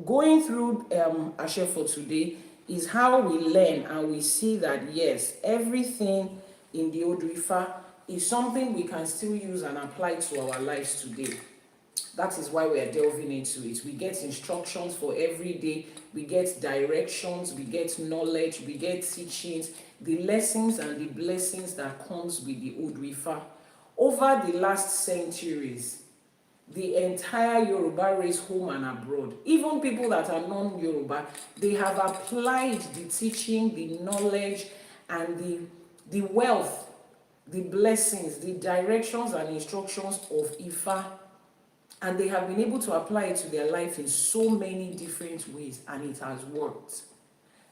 going through Ashe for today is how we learn and we see that yes, everything in the Odù Ifá is something we can still use and apply to our lives today. That is why we are delving into it. We get instructions for every day, we get directions, we get knowledge, we get teachings, the lessons and the blessings that comes with the Odù Ifá. Over the last centuries, the entire Yoruba race, home and abroad, even people that are non-Yoruba, they have applied the teaching, the knowledge, and the wealth, the blessings, the directions and instructions of Ifá, and they have been able to apply it to their life in so many different ways, and it has worked.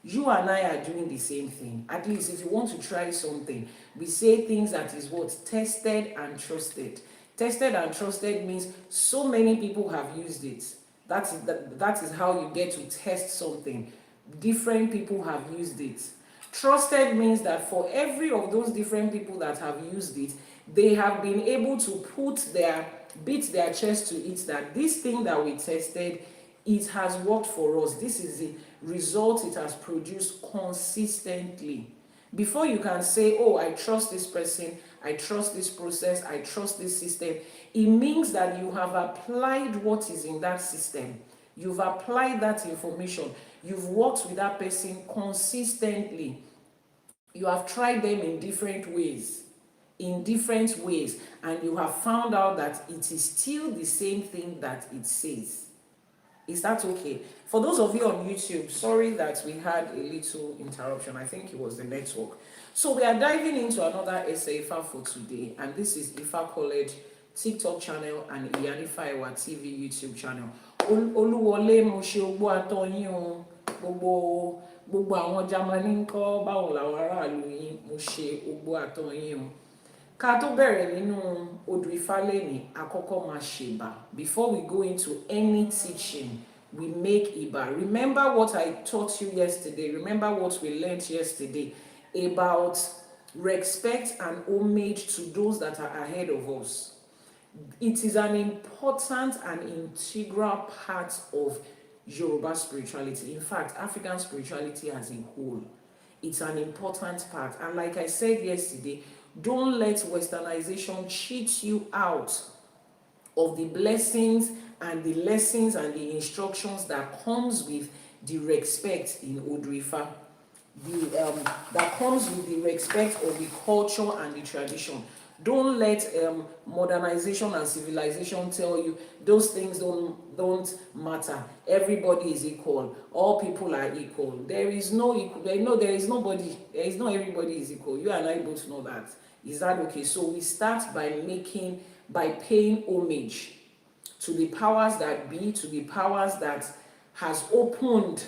You and I are doing the same thing. At least if you want to try something, we say things that is what? Tested and trusted. Tested and trusted means so many people have used it. That is how you get to test something. Different people have used it. Trusted means that for every of those different people that have used it, they have been able to beat their chest to it that this thing that we tested, it has worked for us. This is the result it has produced consistently. Before you can say, oh, I trust this person, I trust this process, I trust this system, it means that you have applied what is in that system. You've applied that information. You've worked with that person consistently. You have tried them in different ways, and you have found out that it is still the same thing that it says. Is that okay? For those of you on YouTube, sorry that we had a little interruption. I think it was the network. So we are diving into another Ifá for today, and this is Ifá College TikTok channel and Iyanifa Ewa TV YouTube channel. Olúwọlé mo ṣe ogbó àtọyín o, gbogbo àwọn Jámánì ńkọ́, báwo làwọn aráàlú yín, mo ṣe ogbó àtọyín o. Ká tó bẹ̀rẹ̀ nínú Odù Ifá lẹ́ni, àkọ́kọ́ máa ṣèbà. Before we go into any teaching, we make Iba. Remember what I taught you yesterday. Remember what we learned yesterday about respect and homage to those that are ahead of us. It is an important and integral part of Yoruba spirituality. In fact, African spirituality as a whole. It's an important part. And like I said yesterday, don't let westernization cheat you out of the blessings and the lessons and the instructions that comes with the respect in Odù Ifá. That comes with the respect of the culture and the tradition. Don't let modernization and civilization tell you those things don't matter. Everybody is equal. All people are equal. There is no equal. There is not everybody is equal. You and I both know that. Is that okay? So we start by paying homage to the powers that be, to the powers that has opened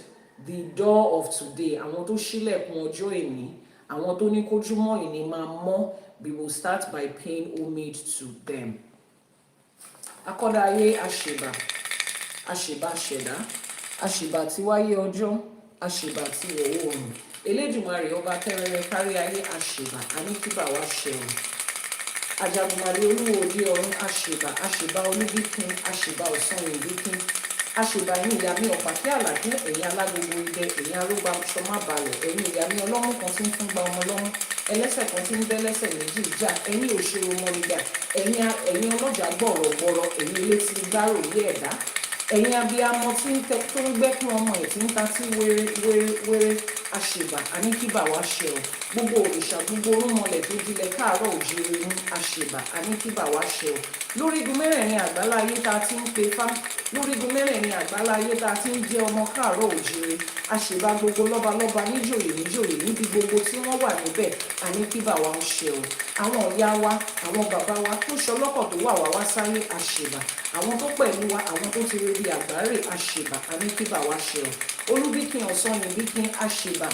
the door of today. Àwọn tó ṣílẹ̀kùn ọjọ́ èní, àwọn tó ní kójúmọ́ èní máa mọ́. We will start by paying homage to them. Akọ́dáyé àṣèbà, àṣèbà ṣẹ̀dá, àṣèbà tí wáyé ọjọ́, àṣèbà tí ìwọ̀ oòrùn. Elédùmarè ọba tẹ́rẹrẹ kárí ayé àṣèbà, àníkíbà wá ṣẹ̀rùn. Àjàgùnmàrè olúwo òde ọ̀run àṣèbà, àṣèbà olúbíkin, àṣèbà ọ̀sán ìbíkin, àṣèbà ẹ̀yin ìyá mi ọ̀pá kí àlàkí, ẹ̀yin alágbogbo idẹ, ẹ̀yin arógbá ṣọmá balẹ̀, ẹ̀yin ìyá mi ọlọ́mú kan tí ń fún gba ọmọ lọ́mú, ẹlẹ́sẹ̀ kan tí ń bẹ́lẹ́sẹ̀ méjì jà, ẹ̀yin òṣèré mọ́rígà, ẹ̀yin ọlọ́jà gbọ̀rọ̀gbọ̀rọ̀, ẹ̀yin ilé tí gbárò yé ẹ̀dá, ẹ̀yin abiyamọ tí ń gbẹ́kún ọmọ ẹ̀ tí ń ta sí wéré àṣèbà, àníkíbà wá ṣẹ o. Gbogbo òrìṣà, gbogbo orúnmọlẹ̀ tó dilẹ̀ káàárọ̀ òjìrì ní àṣèbà, àníkíbà wá ṣẹ o. Lórígun mẹ́rẹ̀ẹ̀rin àgbáláyé tá a ti ń pe fá, lórígun mẹ́rẹ̀ẹ̀rin àgbáláyé tá a ti ń jẹ́ ọmọ káàárọ̀ òjìrì, àṣèbà gbogbo lọ́balọ́ba níjòyè níbi gbogbo tí wọ́n wà níbẹ̀, àníkíbà wá ń ṣẹ o. Àwọn ìyá wa, àwọn bàbá wa tó ṣọlọ́kọ̀ tó wà wá sáyé àṣèbà, àwọn tó pẹ̀lú wa, àwọn tó ti rí bí àgbáre àṣèbà, àníkíbà wá ṣẹ o. Olúbíkin ọ̀sán ìbíkin àṣèbà,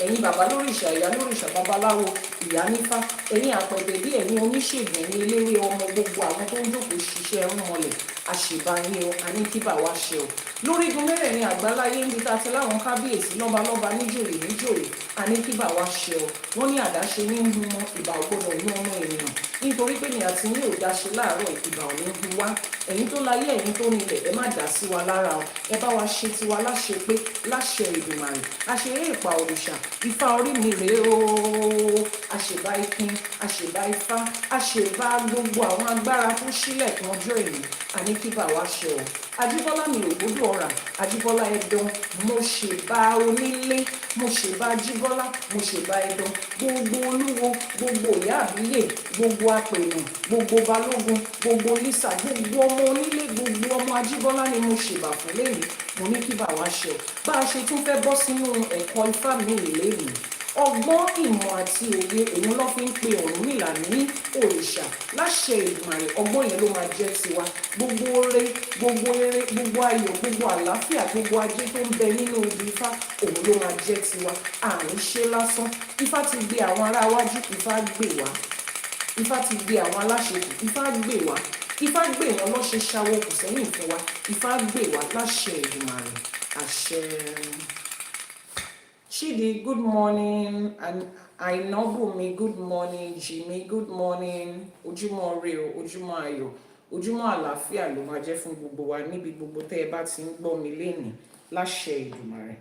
ẹ̀yin bàbá lóríṣà, ìyá lóríṣà, babaláwo, Iyanifa, ẹ̀yin àpẹ̀tẹ̀ bí ẹ̀yin oníṣègùn, ẹ̀yin eléwé ọmọ, gbogbo àwọn tó ń jókòó ṣiṣẹ́ ẹrúnmọlẹ̀ àṣèbáyé o, a ní kí bá wa ṣe o. Lórígun mẹ́rẹ̀ẹ̀rin àgbáláyé níbi tá a ti láwọn kábíyèsí lọ́balọ́ba níjòyè níjòyè, a ní kí bá wa ṣe o. Wọ́n ní àdáṣe ní ń hu mọ́, ìbà ò gbọ́dọ̀ ní ọmọ ènìyàn. Nítorí pé ní àti ní ò dáṣe láàárọ̀ ìbà ò ní hu wá. Ẹ̀yin tó láyé, ẹ̀yin tó nílẹ̀, ẹ má dá sí wa lára o. Ẹ bá wa ṣe tiwa láṣẹ pé láṣẹ Èdùmàrè. Àṣeré ìpà òrìṣà, Ifá orí mi rèé o. Àṣèbá ikin, àṣèbá Ifá, àṣèbá gbogbo àwọn agbára tó sílẹ̀ kí ọjọ́ èyí, a ní kí bá wa ṣe o. Ajíbọ́lá mi ò gbọ́dọ̀ ọ̀rà, Ajíbọ́lá ẹ̀dán, mo ṣèbá onílé, mo ṣèbá Ajíbọ́lá, mo ṣèbá ẹ̀dán, gbogbo olúwo, gbogbo ìyá àbíyè, gbogbo apènà, gbogbo balógun, gbogbo lísà, gbogbo ọmọ onílé, gbogbo ọmọ Ajíbọ́lá ni mo ṣèbá fún lẹ́yìn, mo ní kí bá wa ṣe o. Bá a ṣe tún fẹ́ bọ́ sínú ẹ̀kọ́ Ifá mi lẹ́yìn. Ọgbọ́n, ìmọ̀ àti òye òun ló fi ń pe Ọ̀rúnmìlà ní òrìṣà. Láṣẹ Èdùmàrè, ọgbọ́n yẹn ló máa jẹ́ tiwa. Gbogbo oore, gbogbo eré, gbogbo ayọ̀, gbogbo àlàáfíà, gbogbo ajé tó ń bẹ nínú Odù Ifá òun ló máa jẹ́ tiwa. Àní ṣe lásán. Ifá ti gbé àwọn ará iwájú, Ifá gbè wá. Ifá ti gbé àwọn aláṣẹkù, Ifá gbè wá. Ifá gbè wọn lọ́ṣẹ́ ṣáwó kù sẹ́yìn fún wa. Ifá gbè wá láṣẹ Èdùmàrè. Àṣẹ. Chidi, good morning. And Ainobumi, good morning. Jimmy, good morning. Ojúmọ́ ire o, ojúmọ́ ayọ̀, ojúmọ́ àlàáfíà ló máa jẹ́ fún gbogbo wa níbi gbogbo tẹ́ ẹ bá ti ń gbọ́ mi lénìí láṣẹ Èdùmàrè.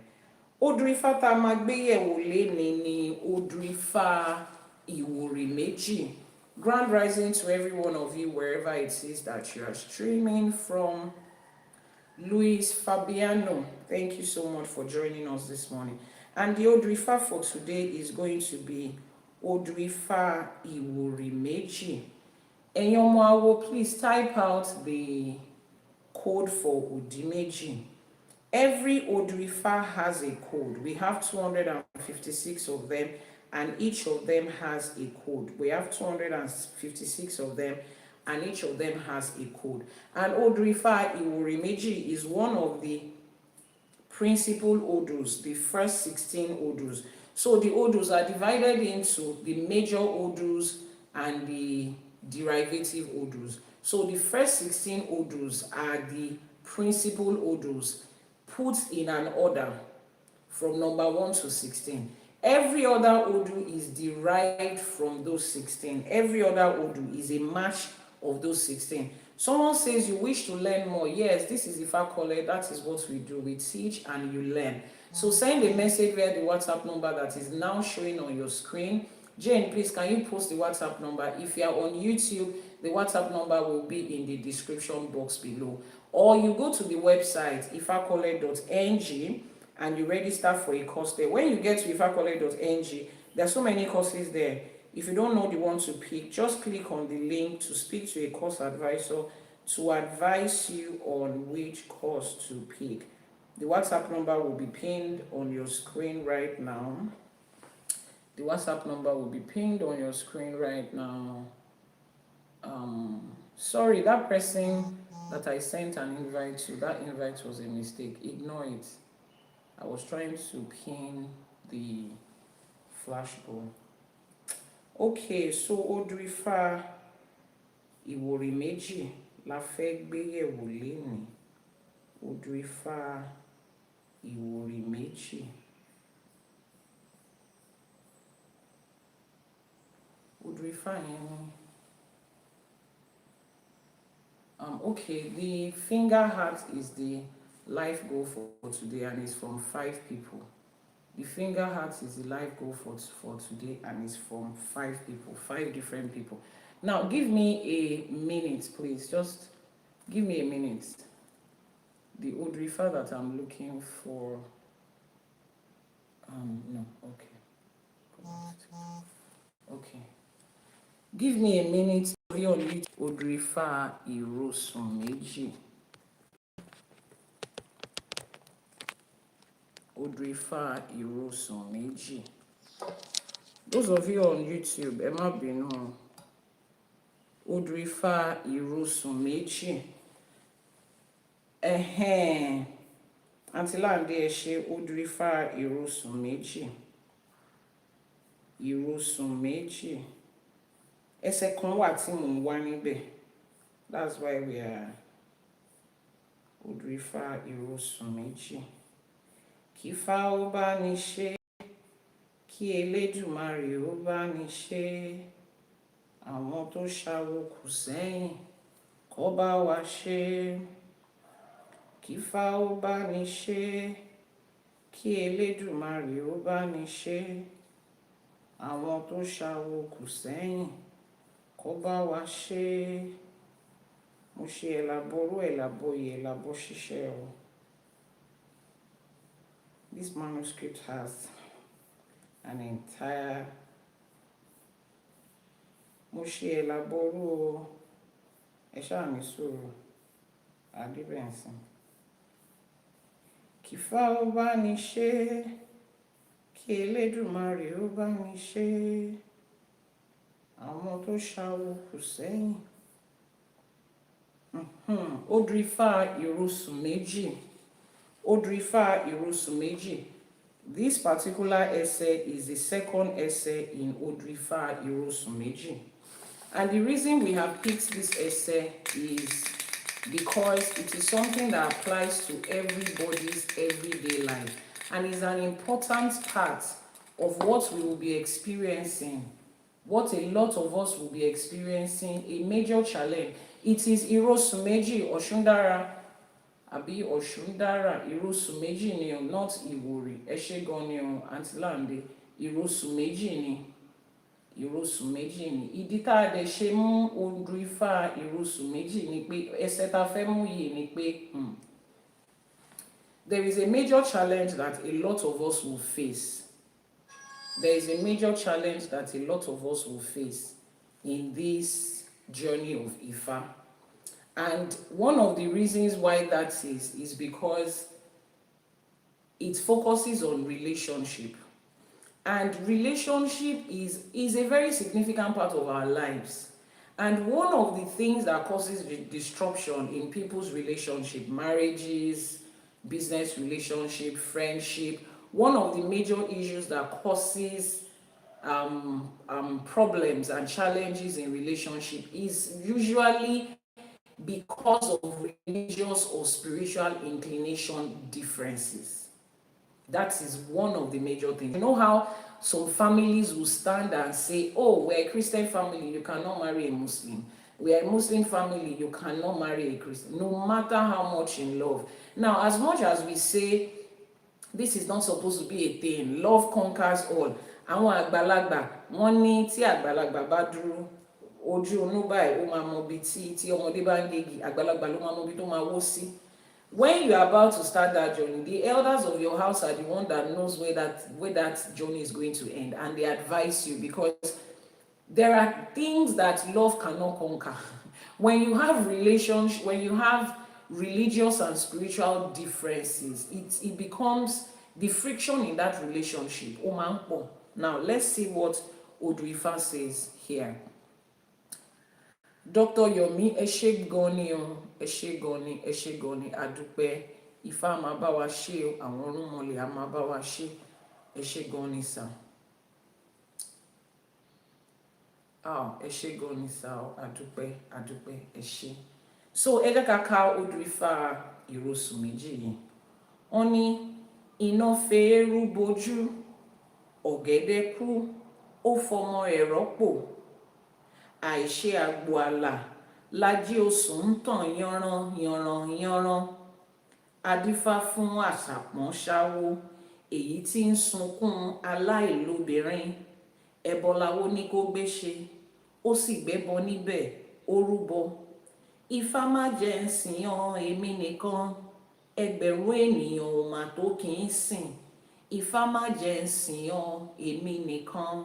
Odù Ifá tá a máa gbé yẹ̀wò lénìí ni Odù Ifá Iwori Meji. Grand rising to every one of you wherever it is that you are streaming from. Luis Fabiano, thank you so much for joining us this morning. And the Odù Ifá for today is going to be Odù Ifá Iwori Meji. Ẹ̀yin ọmọ awo, please type out the code for Odù Meji. Every Odù Ifá has a code. We have 256 of them, and each of them has a code. We have 256 of them, and each of them has a code. And Odù Ifá Iwori Meji is one of the principal odus, the first 16 odus. So the odus are divided into the major odus and the derivative odus. So the first 16 odus are the principal odus put in an order from number 1 to 16. Every other odu is derived from those 16. Every other odu is a match of those 16. Someone says you wish to learn more. Yes, this is Ifá College. That is what we do. We teach and you learn. So send a message via the WhatsApp number that is now showing on your screen. Jane, please, can you post the WhatsApp number? If you are on YouTube, the WhatsApp number will be in the description box below. Or you go to the website, ifacollege.ng, and you register for a course there. When you get to ifacollege.ng, there are so many courses there. If you don't know the one to pick, just click on the link to speak to a course advisor to advise you on which course to pick. The WhatsApp number will be pinned on your screen right now. The WhatsApp number will be pinned on your screen right now. Sorry, that person that I sent an invite to, that invite was a mistake. Ignore it. I was trying to pin the flashbulb. Okay, so Odù Ifá Iwori Meji la fẹ́ gbé yẹ̀wò lénìí. Odù Ifá Iwori Meji. Odù Ifá yẹn. Okay, the finger heart is the life goal for today, and it's from 5 people. The finger heart is the life goal for today, and it's from 5 people, 5 different people. Now, give me a minute, please. Just give me a minute. The Odù Ifá that I'm looking for. No, okay. Okay. Give me a minute. Odù Ifá Ìrosùn Méjì. Odù Ifá Ìrosùn Méjì. Those of you on YouTube, ẹ má bínú. Odù Ifá Ìrosùn Méjì. Àǹtí Láǹdé ẹ ṣé Odù Ifá Ìrosùn Méjì. Ìrosùn Méjì. Ẹsẹ̀ kan wà tí mò ń wá níbẹ̀. That's why we are Odù Ifá ìrosùn méjì. Kífá ó bá ní ṣe, kí Elédùmarè ó bá ní ṣe, àwọn tó ṣàwo kù sẹ́yìn kó bá wa ṣe. Kífá ó bá ní ṣe, kí Elédùmarè ó bá ní ṣe, àwọn tó ṣàwo kù sẹ́yìn kó bá wa ṣe. Mo ṣe Àbọrú, Àbọyè, Àbọṣíṣẹ. This manuscript has an entire. Mo ṣe Àbọrú ẹ ṣáà ní sùúrù adébẹ̀nsìn. Kífá ó bá ní ṣe, kí Elédùmarè ó bá ní ṣe, àwọn tó ṣàwo kù sẹ́yìn. Odù Ifá ìrosùn méjì. Odù Ifá ìrosùn méjì. This particular essay is the second essay in Odù Ifá ìrosùn méjì. And the reason we have picked this essay is because it is something that applies to everybody's everyday life and is an important part of what we will be experiencing, what a lot of us will be experiencing, a major challenge. It is ìrosùn méjì, Ọ̀ṣúndára, àbí Ọ̀ṣúndára, ìrosùn méjì ni o, not Iwori. Ẹ ṣé gan ni o, Aunty Lande. Ìrosùn méjì ni. Ìrosùn méjì ni. Ìdí tá a dẹ̀ ṣe mú Odù Ifá ìrosùn méjì ni pé ẹsẹ̀ tá fẹ́ mú yìí ni pé there is a major challenge that a lot of us will face. There is a major challenge that a lot of us will face in this journey of Ifá. And one of the reasons why that is because it focuses on relationship. And relationship is a very significant part of our lives. And one of the things that causes disruption in people's relationship, marriages, business relationship, friendship, one of the major issues that causes problems and challenges in relationship is usually because of religious or spiritual inclination differences. That is one of the major things. You know how some families will stand and say, oh, we're a Christian family, you cannot marry a Muslim. We are a Muslim family, you cannot marry a Christian, no matter how much in love. Now, as much as we say this is not supposed to be a thing, love conquers all. Àwọn àgbàlagbà, wọ́n ní tí àgbàlagbà bá dúró, ojú inú báyìí ó máa mọ bí tí ọmọdé bá ń gégi, àgbàlagbà ló máa mọ bí tó máa wó sí. When you are about to start that journey, the elders of your house are the one that knows where that journey is going to end, and they advise you, because there are things that love cannot conquer. When you have relations, when you have religious and spiritual differences, it becomes the friction in that relationship. Now let's see what Odù Ifá says here. Dr. Yomi, ẹ ṣé gan ni o, ẹ ṣé gan ni, ẹ ṣé gan ni, adúpẹ́. Ifá máa bá wa ṣe o, àwọn ọ̀rúnmọlẹ̀ á máa bá wa ṣe. Ẹ ṣé gan ni sà. Ẹ ṣé gan ni sà o, adúpẹ́, adúpẹ́, ẹ ṣé. So ẹ jẹ́ ká ka Odù Ifá ìrosùn méjì yìí. Wọ́n ní iná fẹ́ẹ́rú bojú, ọ̀gẹ̀dẹ̀ kú, ó fọmọ ẹ̀ rọ́pò. Àìṣe àgbò àlà, lájí osùn ń tàn yanran yanran yanran. Adífá fún àṣàpọ̀n ṣáwó, èyí tí ń sunkún aláìlóbìnrin. Ẹbọ láwo ní kó gbé ṣe, ó sì gbẹ́bọ níbẹ̀, ó rúbọ. Ifá má jẹ́ ń sìn ọ́ èmi nìkan, ẹgbẹ̀rún ènìyàn ò mà tó kì í sìn. Ifá má jẹ́ ń sìn ọ́ èmi nìkan.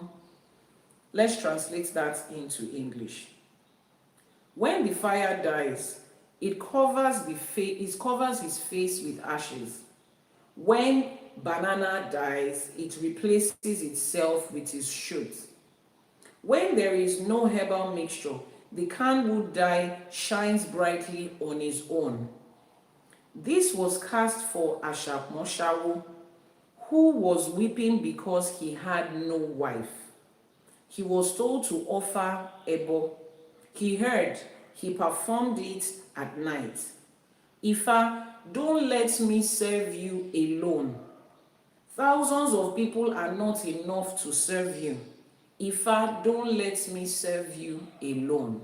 Let's translate that into English. When the fire dies, it covers his face with ashes. When banana dies, it replaces itself with its shoot. When there is no herbal mixture, the candlewood dye shines brightly on its own. This was cast for Àṣàpọ̀n Ṣáwó, who was weeping because he had no wife. He was told to offer Ebo. He heard, he performed it at night. Ifa, don't let me serve you alone. Thousands of people are not enough to serve you. Ifa, don't let me serve you alone.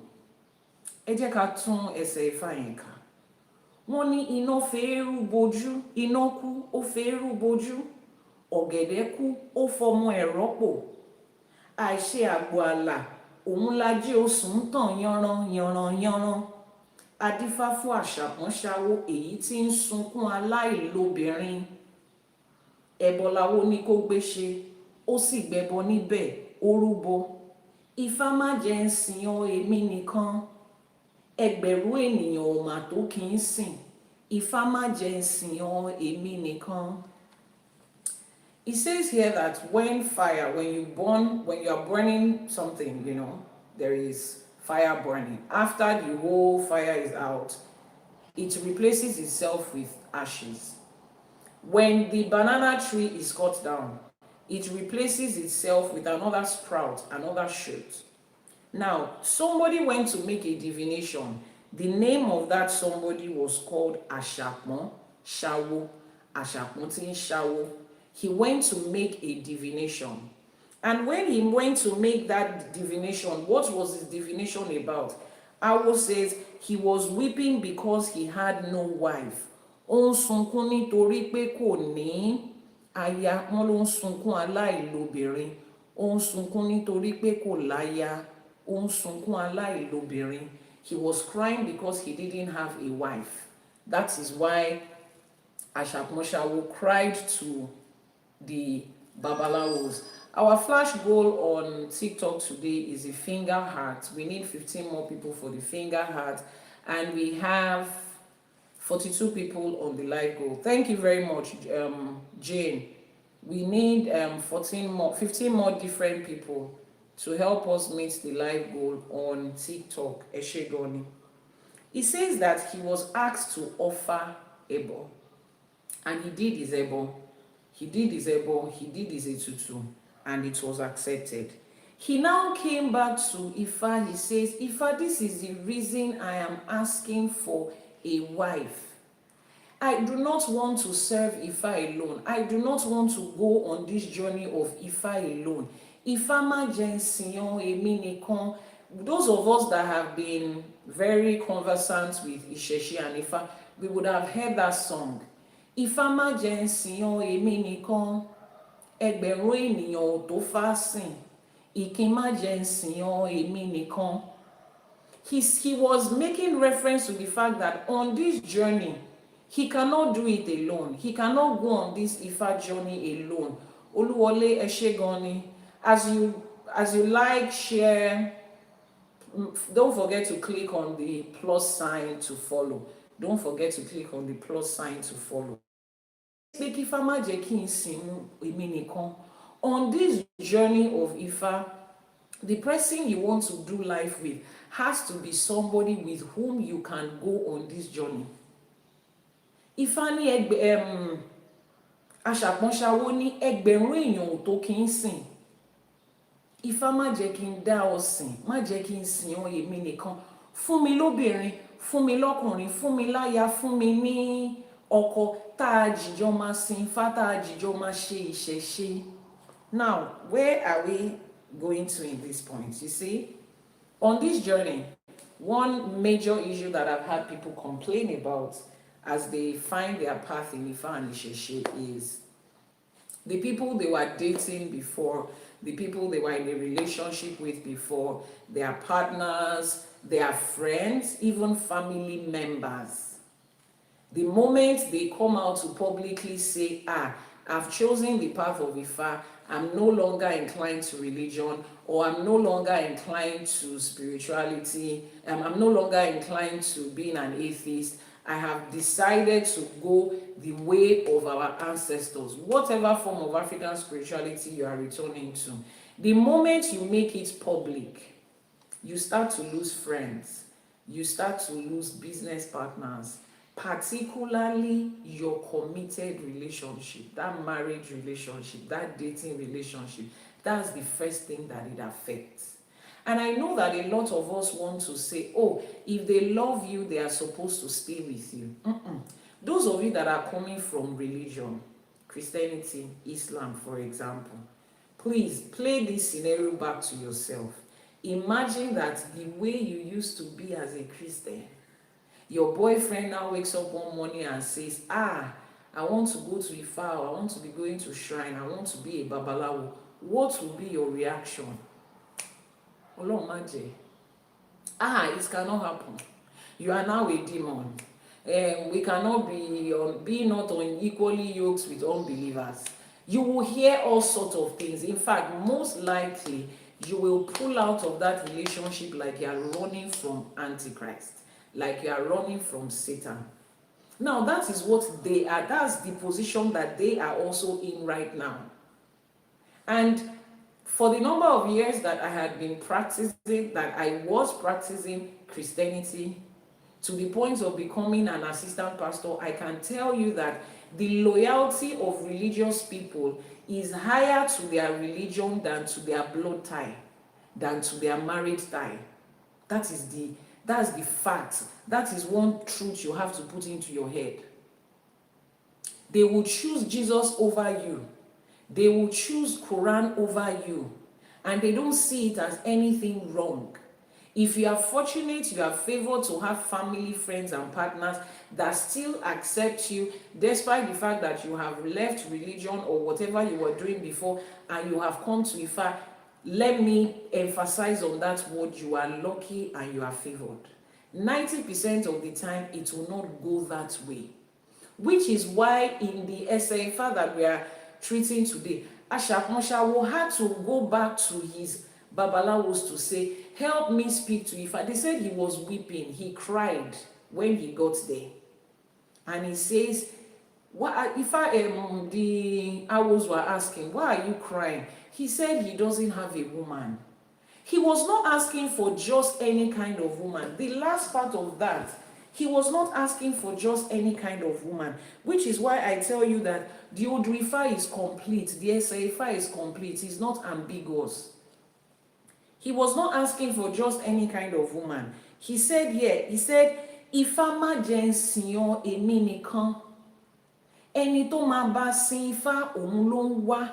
Ẹ jẹ́ ká tún ẹsẹ̀ Ifá yẹn kà. Wọ́n ní iná fẹ́ẹ́rú bojú, iná kú ó fẹ́ẹ́rú bojú, ọ̀gẹ̀dẹ̀ kú ó fọmọ ẹ̀ rọ́pò. Àìṣe àgbò àlà òun lají oṣù ń tàn yanran yanran yanran. Adífá fún àṣàpọ́nṣáwó èyí tí ń sunkún aláìlóbìnrin. Ẹbọ láwo ní kó gbé ṣe, ó sì gbẹbọ níbẹ̀, ó rúbọ. Ifá má jẹ́ ń sìn ọ́ èmi nìkan. Ẹgbẹ̀rún ènìyàn ò mà tó kì í sìn. Ifá má jẹ́ ń sìn ọ́ èmi nìkan. It says here that when you are burning something, there is fire burning. After the whole fire is out, it replaces itself with ashes. When the banana tree is cut down, it replaces itself with another sprout, another shoot. Now, somebody went to make a divination. The name of that somebody was called Àṣàpọ́n Ṣáwó. Àṣàpọ́n tí ń ṣáwó. He went to make a divination. And when he went to make that divination, what was his divination about? Awo says he was weeping because he had no wife. Ó ń sunkún nítorí pé kò ní aya. Wọ́n ló ń sunkún aláìlóbìnrin. Ó ń sunkún nítorí pé kò láya. Ó ń sunkún aláìlóbìnrin. He was crying because he didn't have a wife. That is why Àṣàpọ́n Ṣáwó cried to the Babalawos. Our flash goal on TikTok today is a finger heart. We need 15 more people for the finger heart. And we have 42 people on the live goal. Thank you very much, Jane. We need 15 more different people to help us meet the live goal on TikTok. Eshegoni. He says that he was asked to offer Ebo. And he did his Ebo. He did his Etutu, and it was accepted. He now came back to Ifa. He says, Ifa, this is the reason I am asking for a wife. I do not want to serve Ifa alone. I do not want to go on this journey of Ifa alone. Ifa ma jẹ́ ń sìn ọ́ èmi nìkan. Those of us that have been very conversant with ÌṢẸШE and Ifa, we would have heard that song. Ifá má jẹ́ ń sìn ọ́ èmi nìkan, ẹgbẹ̀rún ènìyàn ò tó fá sìn. Ìkin má jẹ́ ń sìn ọ́ èmi nìkan. He was making reference to the fact that on this journey, he cannot do it alone. He cannot go on this Ifa journey alone. Olúwọlé ẹ ṣé gan ni. As you like, share, don't forget to click on the plus sign to follow. Don't forget to click on the plus sign to follow. On this journey of Ifa, the person you want to do life with has to be somebody with whom you can go on this journey. Ifa ní Àṣàpọ́n Ṣáwó ní ẹgbẹ̀rún èèyàn ò tó kí n sìn. Ifá má jẹ́ kí n dá ọ sìn, má jẹ́ kí n sìn ọ́ èmi nìkan. Fún mi lóbìnrin, fún mi lọ́kùnrin, fún mi láya, fún mi ní ọkọ, tá a jìjọ máa sin Ifá, tá a jìjọ máa ṣe ìṣẹ̀ṣe. Now, where are we going to in this point? You see, on this journey, one major issue that I've had people complain about as they find their path in Ifa and Ìṣẹ̀ṣe is the people they were dating before, the people they were in a relationship with before, their partners, their friends, even family members. The moment they come out to publicly say, I've chosen the path of Ifa, I'm no longer inclined to religion, or I'm no longer inclined to spirituality, I'm no longer inclined to being an atheist, I have decided to go the way of our ancestors, whatever form of African spirituality you are returning to. The moment you make it public, you start to lose friends, you start to lose business partners, particularly your committed relationship, that marriage relationship, that dating relationship. That's the first thing that it affects. And I know that a lot of us want to say, oh, if they love you, they are supposed to stay with you. Those of you that are coming from religion, Christianity, Islam, for example, please play this scenario back to yourself. Imagine that the way you used to be as a Christian, your boyfriend now wakes up one morning and says, I want to go to Ifá, I want to be going to shrine, I want to be a babalawo. What will be your reaction? Ọlọ́run má jẹ́. It cannot happen. You are now a demon. We cannot be not unequally yoked with unbelievers. You will hear all sorts of things. In fact, most likely, you will pull out of that relationship like you are running from Antichrist, like you are running from Satan. Now, that is what they are. That's the position that they are also in right now. And for the number of years that I had been practicing, that I was practicing Christianity, to the point of becoming an assistant pastor, I can tell you that the loyalty of religious people is higher to their religion than to their blood tie, than to their marriage tie. That's the fact. That is one truth you have to put into your head. They will choose Jesus over you. They will choose Quran over you. And they don't see it as anything wrong. If you are fortunate, you are favored to have family, friends, and partners that still accept you, despite the fact that you have left religion or whatever you were doing before, and you have come to Ifá, let me emphasize on that word: you are lucky and you are favored. 90% of the time, it will not go that way. Which is why in the ÌΣΕΕΣΕ that we are treating today, Ashakunshawo had to go back to his babalawos to say, help me speak to Ifá. They said he was weeping. He cried when he got there. And he says, Ifá, the owls were asking, why are you crying? He said he doesn't have a woman. He was not asking for just any kind of woman. The last part of that, he was not asking for just any kind of woman, which is why I tell you that the Odù Ifá is complete. The ΙΣΕΕΣΕ is complete. It's not ambiguous. He was not asking for just any kind of woman. He said, Ifá má jẹ́ n sìn ọ́, èmi nìkan. Ẹni tó máa bá sin Ifá, òun ló ń wá.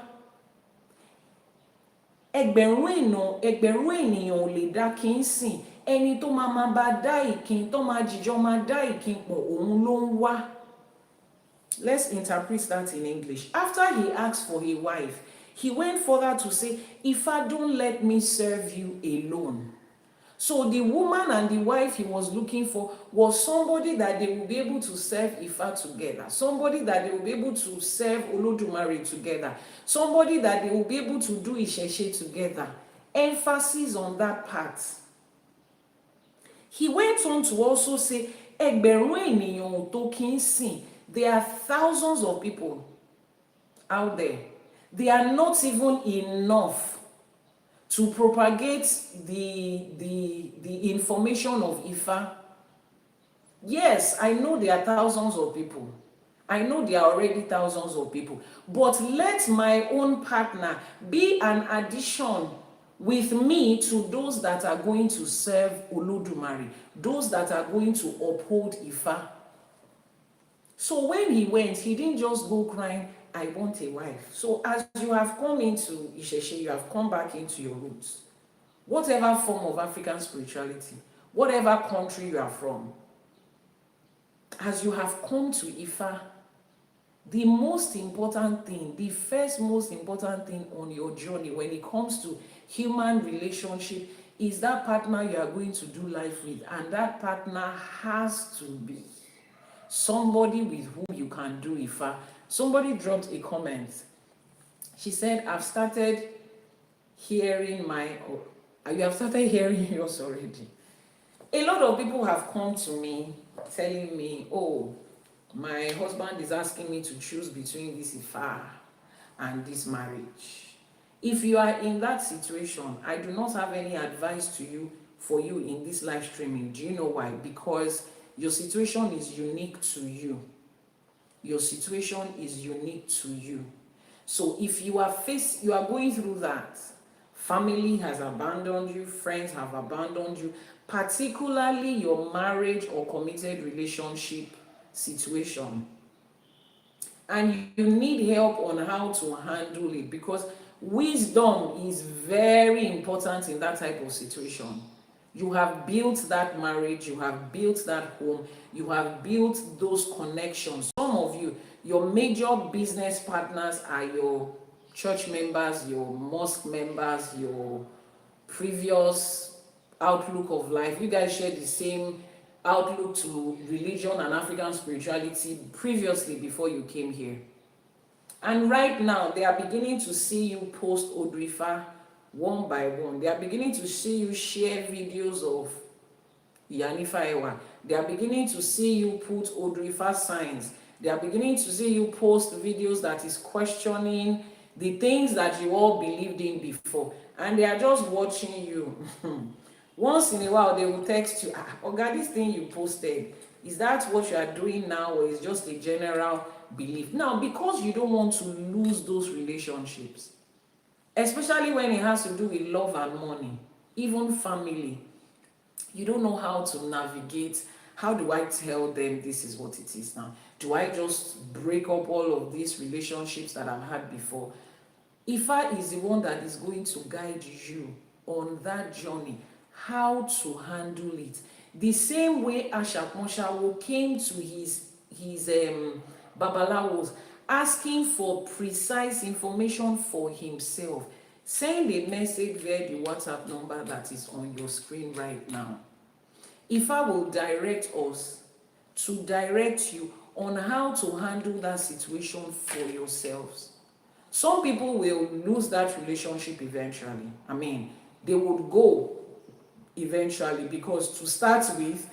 Ẹgbẹ̀rún ènìyàn ò lè dá kí n sìn. Ẹni tó máa bá dá ìkin, tó máa jìjọ máa dá ìkin pọ̀, òun ló ń wá. Let's interpret that in English. After he asked for a wife, he went further to say, Ifá, don't let me serve you alone. So the woman and the wife he was looking for was somebody that they will be able to serve Ifá together, somebody that they will be able to serve Olódùmarè together, somebody that they will be able to do ΙΣΕΕΣΕ together. Emphasis on that part. He went on to also say, ẹgbẹ̀rún ènìyàn ò tó kí n sìn. There are thousands of people out there. They are not even enough to propagate the information of Ifá. Yes, I know there are thousands of people. I know there are already thousands of people. But let my own partner be an addition with me to those that are going to serve Olódùmarè, those that are going to uphold Ifá. So when he went, he didn't just go crying, I want a wife. So as you have come into ΙΣΕΕΣΕ, you have come back into your roots. Whatever form of African spirituality, whatever country you are from, as you have come to Ifá, the most important thing, the first most important thing on your journey when it comes to human relationship is that partner you are going to do life with. And that partner has to be somebody with whom you can do Ifá. Somebody dropped a comment. She said, I've started hearing you have started hearing yours already. A lot of people have come to me telling me, oh, my husband is asking me to choose between this Ifá and this marriage. If you are in that situation, I do not have any advice for you in this live streaming. Do you know why? Because your situation is unique to you. Your situation is unique to you. So if you are going through that, family has abandoned you, friends have abandoned you, particularly your marriage or committed relationship situation. And you need help on how to handle it, because wisdom is very important in that type of situation. You have built that marriage, you have built that home, you have built those connections. Some of you, your major business partners are your church members, your mosque members, your previous outlook of life. You guys share the same outlook to religion and African spirituality previously before you came here. And right now, they are beginning to see you post Odù Ifá one by one. They are beginning to see you share videos of Iyanifa Ewa. They are beginning to see you put Odù Ifá signs. They are beginning to see you post videos that is questioning the things that you all believed in before. And they are just watching you. Once in a while, they will text you, Oga, this thing you posted, is that what you are doing now, or is just a general belief? Now, because you don't want to lose those relationships, especially when it has to do with love and money, even family, you don't know how to navigate. How do I tell them this is what it is now? Do I just break up all of these relationships that I've had before? Ifa is the one that is going to guide you on that journey, how to handle it. The same way Àṣàkù came to his babalawos, asking for precise information for himself. Send a message via the WhatsApp number that is on your screen right now. Ifa will direct us to direct you on how to handle that situation for yourselves. Some people will lose that relationship eventually. I mean, they would go eventually, because to start with,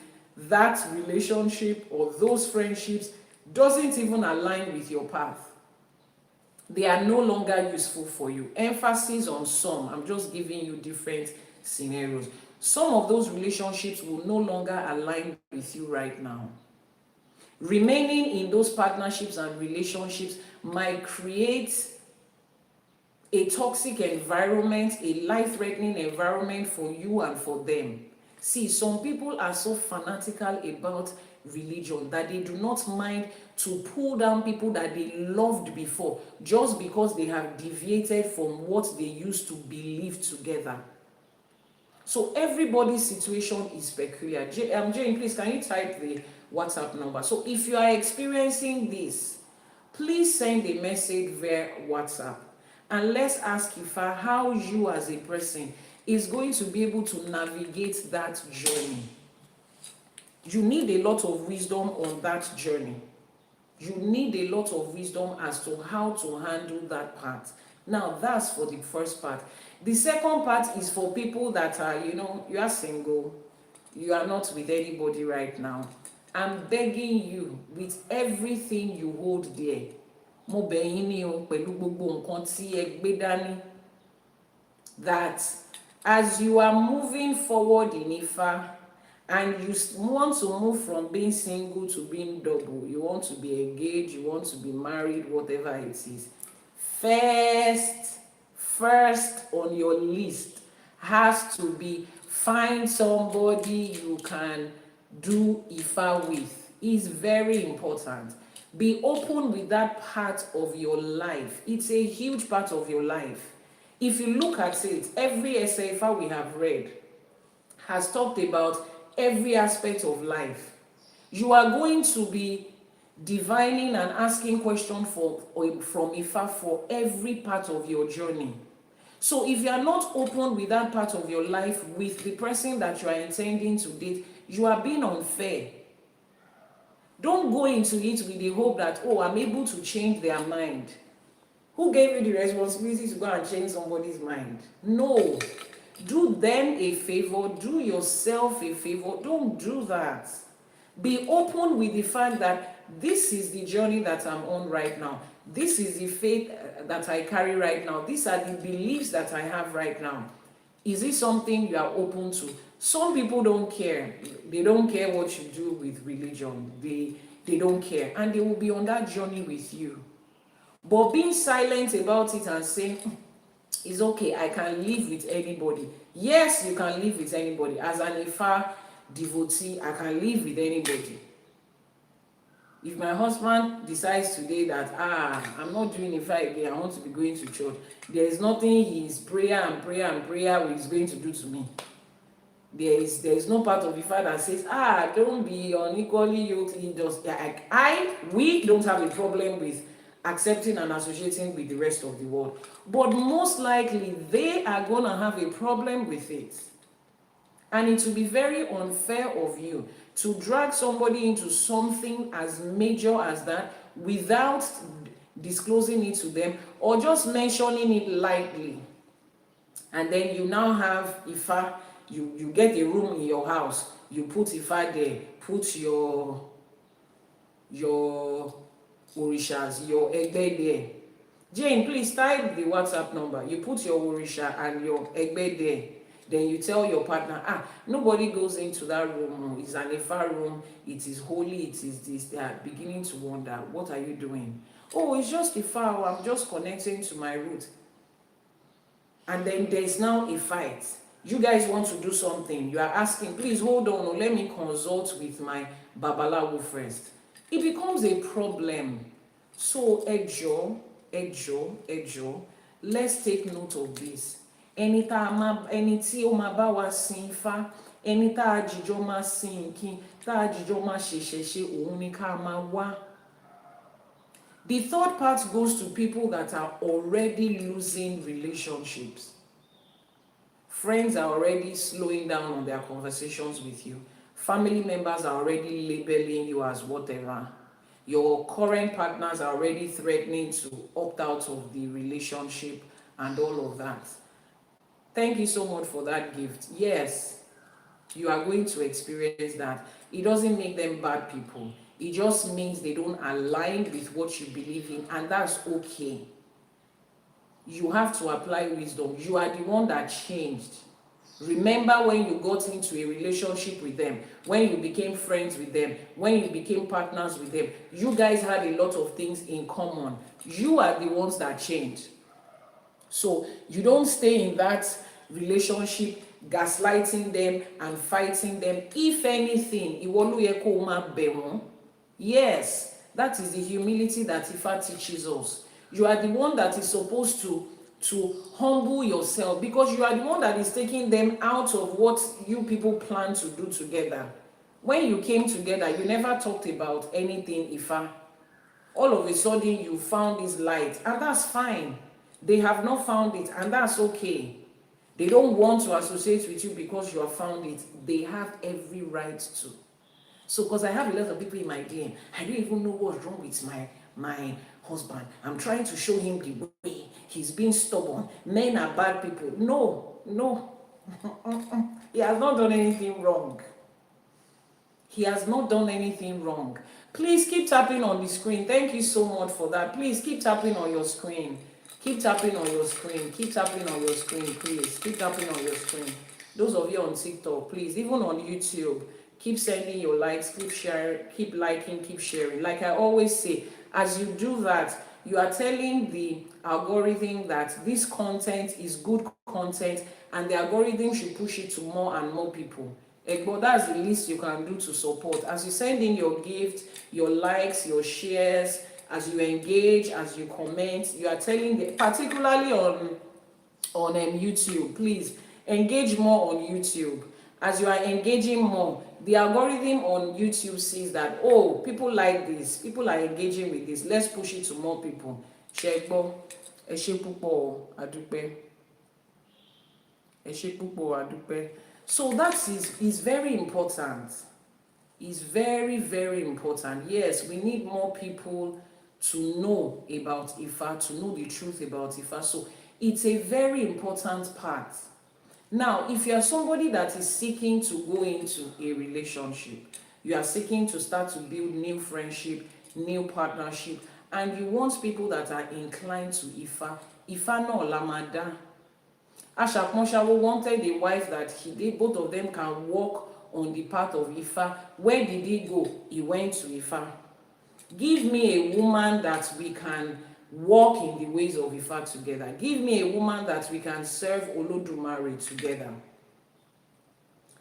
that relationship or those friendships doesn't even align with your path. They are no longer useful for you. Emphasis on some. I'm just giving you different scenarios. Some of those relationships will no longer align with you right now. Remaining in those partnerships and relationships might create a toxic environment, a life-threatening environment for you and for them. See, some people are so fanatical about religion that they do not mind to pull down people that they loved before, just because they have deviated from what they used to believe together. So everybody's situation is peculiar. Jane, please, can you type the WhatsApp number? So if you are experiencing this, please send a message via WhatsApp. And let's ask Ifa how you as a person is going to be able to navigate that journey. You need a lot of wisdom on that journey. You need a lot of wisdom as to how to handle that part. Now, that's for the first part. The second part is for people that are, you are single, you are not with anybody right now. I'm begging you with everything you hold dear. Mo bẹ̀ yín ní o pẹ̀lú gbogbo nǹkan tí ẹ gbé dání, that as you are moving forward in Ifa and you want to move from being single to being double, you want to be engaged, you want to be married, whatever it is, first on your list has to be find somebody you can do Ifa with. It's very important. Be open with that part of your life. It's a huge part of your life. If you look at it, every Ifa we have read has talked about every aspect of life. You are going to be divining and asking questions from Ifa for every part of your journey. So if you are not open with that part of your life with the person that you are intending to date, you are being unfair. Don't go into it with the hope that, oh, I'm able to change their mind. Who gave you the responsibility to go and change somebody's mind? No. Do them a favor. Do yourself a favor. Don't do that. Be open with the fact that this is the journey that I'm on right now. This is the faith that I carry right now. These are the beliefs that I have right now. Is it something you are open to? Some people don't care. They don't care what you do with religion. They don't care. And they will be on that journey with you. But being silent about it and saying, it's okay, I can live with anybody. Yes, you can live with anybody. As an Ifa devotee, I can live with anybody. If my husband decides today that I'm not doing Ifa again, I want to be going to church, there is nothing his prayer and prayer and prayer is going to do to me. There is no part of Ifa that says, don't be unequally yoked. We don't have a problem with accepting and associating with the rest of the world. But most likely, they are going to have a problem with it. And it will be very unfair of you to drag somebody into something as major as that without disclosing it to them or just mentioning it lightly. And then you now have Ifa, you get a room in your house, you put Ifa there, put your orishas, your egbe there. Jane, please type the WhatsApp number. You put your orisha and your egbe there. Then you tell your partner, nobody goes into that room. It's an Ifa room. It is holy. It is this. They are beginning to wonder, what are you doing? Oh, it's just Ifa. I'm just connecting to my root. And then there's now a fight. You guys want to do something. You are asking, please hold on. Let me consult with my Babalawo first. It becomes a problem. So, Ejo, let's take note of this. Ẹni tí ó máa bá wa sin Ifá, ẹni tá a jìjọ máa sin Ìkín, tá a jìjọ máa ṣẹ̀ṣẹ̀ṣe, òun ni ká máa wá. The third part goes to people that are already losing relationships. Friends are already slowing down on their conversations with you. Family members are already labeling you as whatever. Your current partners are already threatening to opt out of the relationship and all of that. Thank you so much for that gift. Yes, you are going to experience that. It doesn't make them bad people. It just means they don't align with what you believe in, and that's okay. You have to apply wisdom. You are the one that changed. Remember when you got into a relationship with them, when you became friends with them, when you became partners with them, you guys had a lot of things in common. You are the ones that changed. So you don't stay in that relationship gaslighting them and fighting them. If anything, yes, that is the humility that Ifa teaches us. You are the one that is supposed to humble yourself, because you are the one that is taking them out of what you people plan to do together. When you came together, you never talked about anything Ifa. All of a sudden, you found this light, and that's fine. They have not found it, and that's okay. They don't want to associate with you because you have found it. They have every right to. So, because I have a lot of people in my DM, I don't even know what's wrong with my husband. I'm trying to show him the way. He's being stubborn. Men are bad people. No. He has not done anything wrong. He has not done anything wrong. Please keep tapping on the screen. Thank you so much for that. Please keep tapping on your screen. Keep tapping on your screen. Keep tapping on your screen, please. Keep tapping on your screen. Those of you on TikTok, please, even on YouTube, keep sending your likes, keep sharing, keep liking, keep sharing. Like I always say, as you do that, you are telling the algorithm that this content is good content, and the algorithm should push it to more and more people. But that's the least you can do to support. As you send in your gift, your likes, your shares, as you engage, as you comment, you are telling the, particularly on YouTube, please engage more on YouTube. As you are engaging more, the algorithm on YouTube sees that, oh, people like this, people are engaging with this, let's push it to more people. Shegbo, eshe pupo adupe. Eshe pupo adupe. So that is very important. It's very, very important. Yes, we need more people to know about Ifa, to know the truth about Ifa. So it's a very important part. Now, if you are somebody that is seeking to go into a relationship, you are seeking to start to build new friendship, new partnership, and you want people that are inclined to Ifa, Ifa no lamada. Ashak Moshawo wanted a wife that both of them can walk on the path of Ifa. Where did he go? He went to Ifa. Give me a woman that we can walk in the ways of Ifa together. Give me a woman that we can serve Olódùmarè together.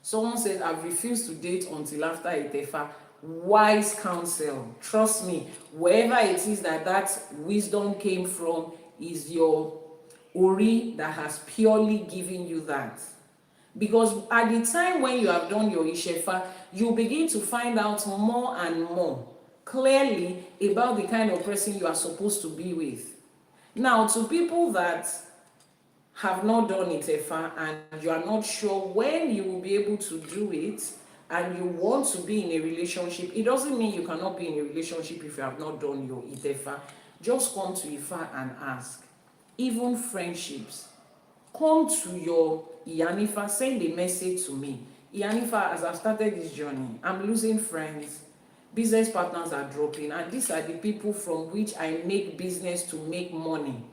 Someone said, I've refused to date until after Itefa. Wise counsel. Trust me, wherever it is that wisdom came from is your Ori that has purely given you that. Because at the time when you have done your Ishefa, you begin to find out more and more clearly about the kind of person you are supposed to be with. Now, to people that have not done Itefa and you are not sure when you will be able to do it, and you want to be in a relationship, it doesn't mean you cannot be in a relationship if you have not done your Itefa. Just come to Ifa and ask. Even friendships. Come to your Iyanifa, send a message to me. Iyanifa, as I've started this journey, I'm losing friends. Business partners are dropping, and these are the people from which I make business to make money.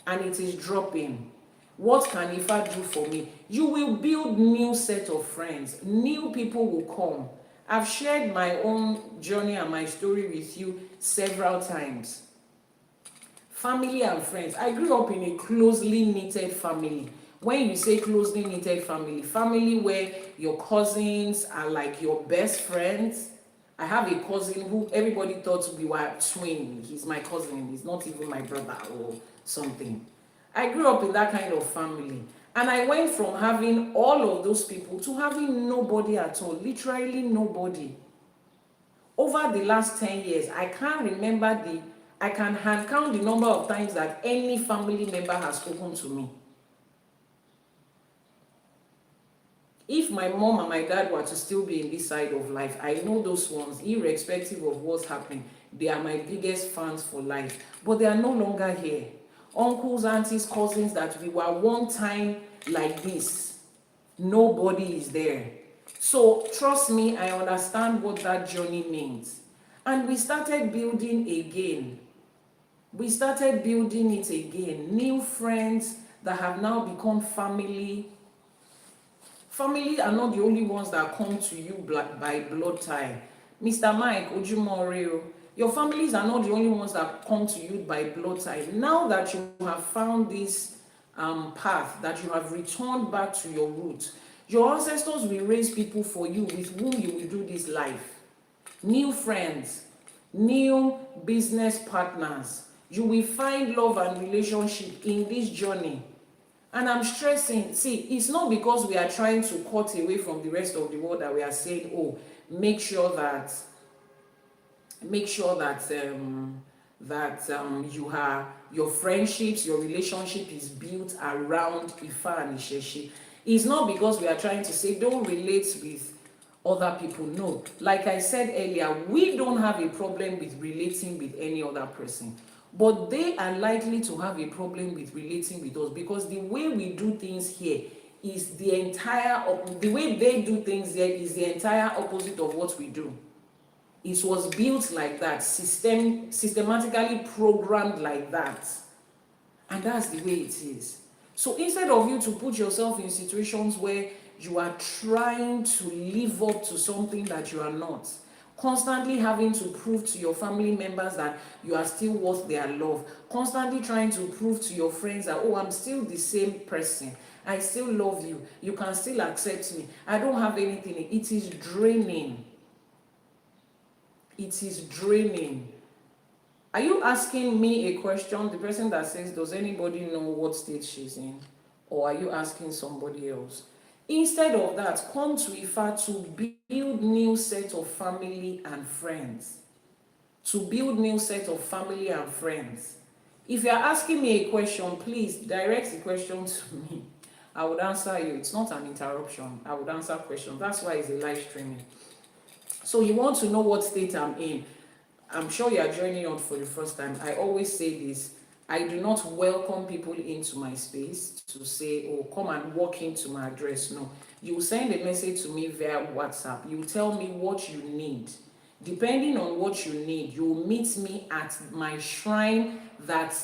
And it is dropping. What can Ifa do for me? You will build new set of friends. New people will come. I've shared my own journey and my story with you several times. Family and friends. I grew up in a closely knitted family. When you say closely knitted family, family where your cousins are like your best friends. I have a cousin who everybody thought we were twin. He's my cousin. He's not even my brother or something. I grew up in that kind of family, and I went from having all of those people to having nobody at all, literally nobody. Over the last 10 years, I can hand count the number of times that any family member has spoken to me. If my mom and my dad were to still be in this side of life, I know those ones, irrespective of what's happening, they are my biggest fans for life, but they are no longer here. Uncles, aunties, cousins that we were one time like this, nobody is there. So trust me, I understand what that journey means. And we started building again. We started building it again. New friends that have now become family. Family are not the only ones that come to you by blood tie. Mr. Mike, Ojumoreo, your families are not the only ones that come to you by blood tie. Now that you have found this path, that you have returned back to your roots, your ancestors will raise people for you with whom you will do this life. New friends, new business partners. You will find love and relationship in this journey. And I'm stressing, see, it's not because we are trying to cut away from the rest of the world that we are saying, oh, make sure that your friendships, your relationship is built around Ifa and Ìṣẹ̀ṣe. It's not because we are trying to say don't relate with other people. No, like I said earlier, we don't have a problem with relating with any other person, but they are likely to have a problem with relating with us, because the way we do things here is the way they do things there is the entire opposite of what we do. It was built like that, systematically programmed like that. And that's the way it is. So instead of you to put yourself in situations where you are trying to live up to something that you are not, constantly having to prove to your family members that you are still worth their love, constantly trying to prove to your friends that, oh, I'm still the same person, I still love you, you can still accept me, I don't have anything. It is draining. It is draining. Are you asking me a question, the person that says, does anybody know what state she's in? Or are you asking somebody else? Instead of that, come to Ifa to build new set of family and friends. To build new set of family and friends. If you're asking me a question, please direct the question to me. I would answer you. It's not an interruption. I would answer questions. That's why it's a live streaming. So you want to know what state I'm in. I'm sure you are joining on for the first time. I always say this. I do not welcome people into my space to say, oh, come and walk into my address. No. You send a message to me via WhatsApp. You tell me what you need. Depending on what you need, you will meet me at my shrine that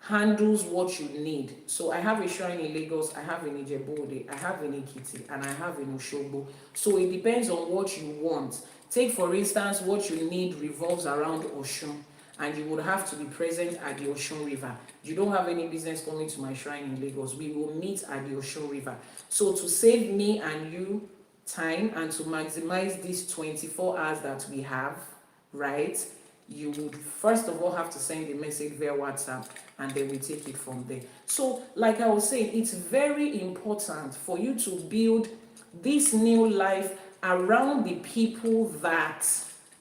handles what you need. So I have a shrine in Lagos, I have in Ijebu-Ode, I have in Ekiti, and I have in Osogbo. So it depends on what you want. Take, for instance, what you need revolves around Oshun. and you would have to be present at the Osun River. You don't have any business coming to my shrine in Lagos. We will meet at the Osun River. So to save me and you time and to maximize these 24 hours that we have, right, you would first of all have to send a message via WhatsApp, and then we take it from there. So like I was saying, it's very important for you to build this new life around the people that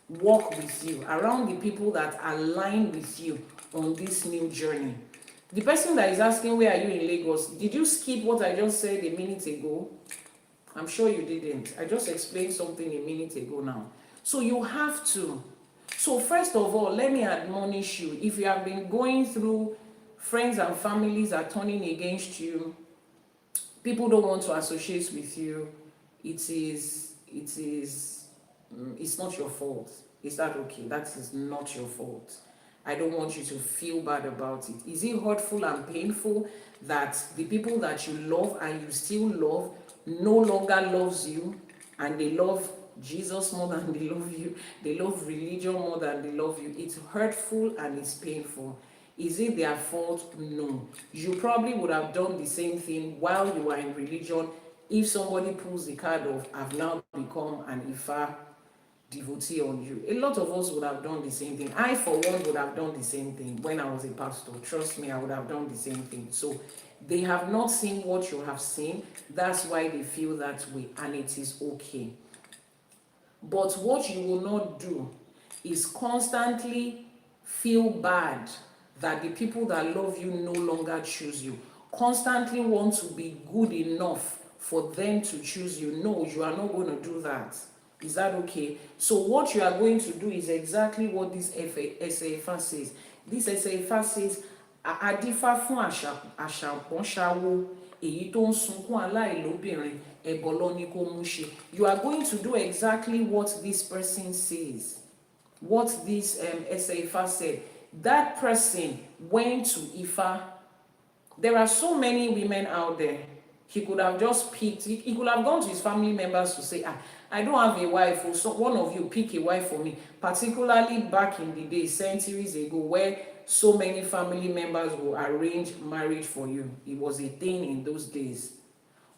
work with you, around the people that align with you on this new journey. The person that is asking, where are you in Lagos? Did you skip what I just said a minute ago? I'm sure you didn't. I just explained something a minute ago now. So you have to. So first of all, let me admonish you. If you have been going through, friends and families are turning against you, people don't want to associate with you, it's not your fault. Is that okay? That is not your fault. I don't want you to feel bad about it. Is it hurtful and painful that the people that you love and you still love no longer loves you, and they love Jesus more than they love you, they love religion more than they love you? It's hurtful and it's painful. Is it their fault? No. You probably would have done the same thing while you were in religion. If somebody pulls the card of, I've now become an Ifa devotee on you, a lot of us would have done the same thing. I, for one, would have done the same thing when I was a pastor. Trust me, I would have done the same thing. So they have not seen what you have seen. That's why they feel that way, and it is okay. But what you will not do is constantly feel bad that the people that love you no longer choose you. Constantly want to be good enough for them to choose you. No, you are not going to do that. Is that okay? So what you are going to do is exactly what this Ẹsẹ̀ says. This Ẹsẹ̀ says, Adífá fún àṣàpọ̀n ṣáwó, èyí tó ń sunkún aláìlóbìnrin, ẹbọ ló ní kó mú ṣe. You are going to do exactly what this person says. What this Ẹsẹ̀ said. That person went to Ifa. There are so many women out there. He could have just picked, he could have gone to his family members to say, I don't have a wife, or so one of you pick a wife for me. Particularly back in the day, centuries ago, where so many family members will arrange marriage for you. It was a thing in those days.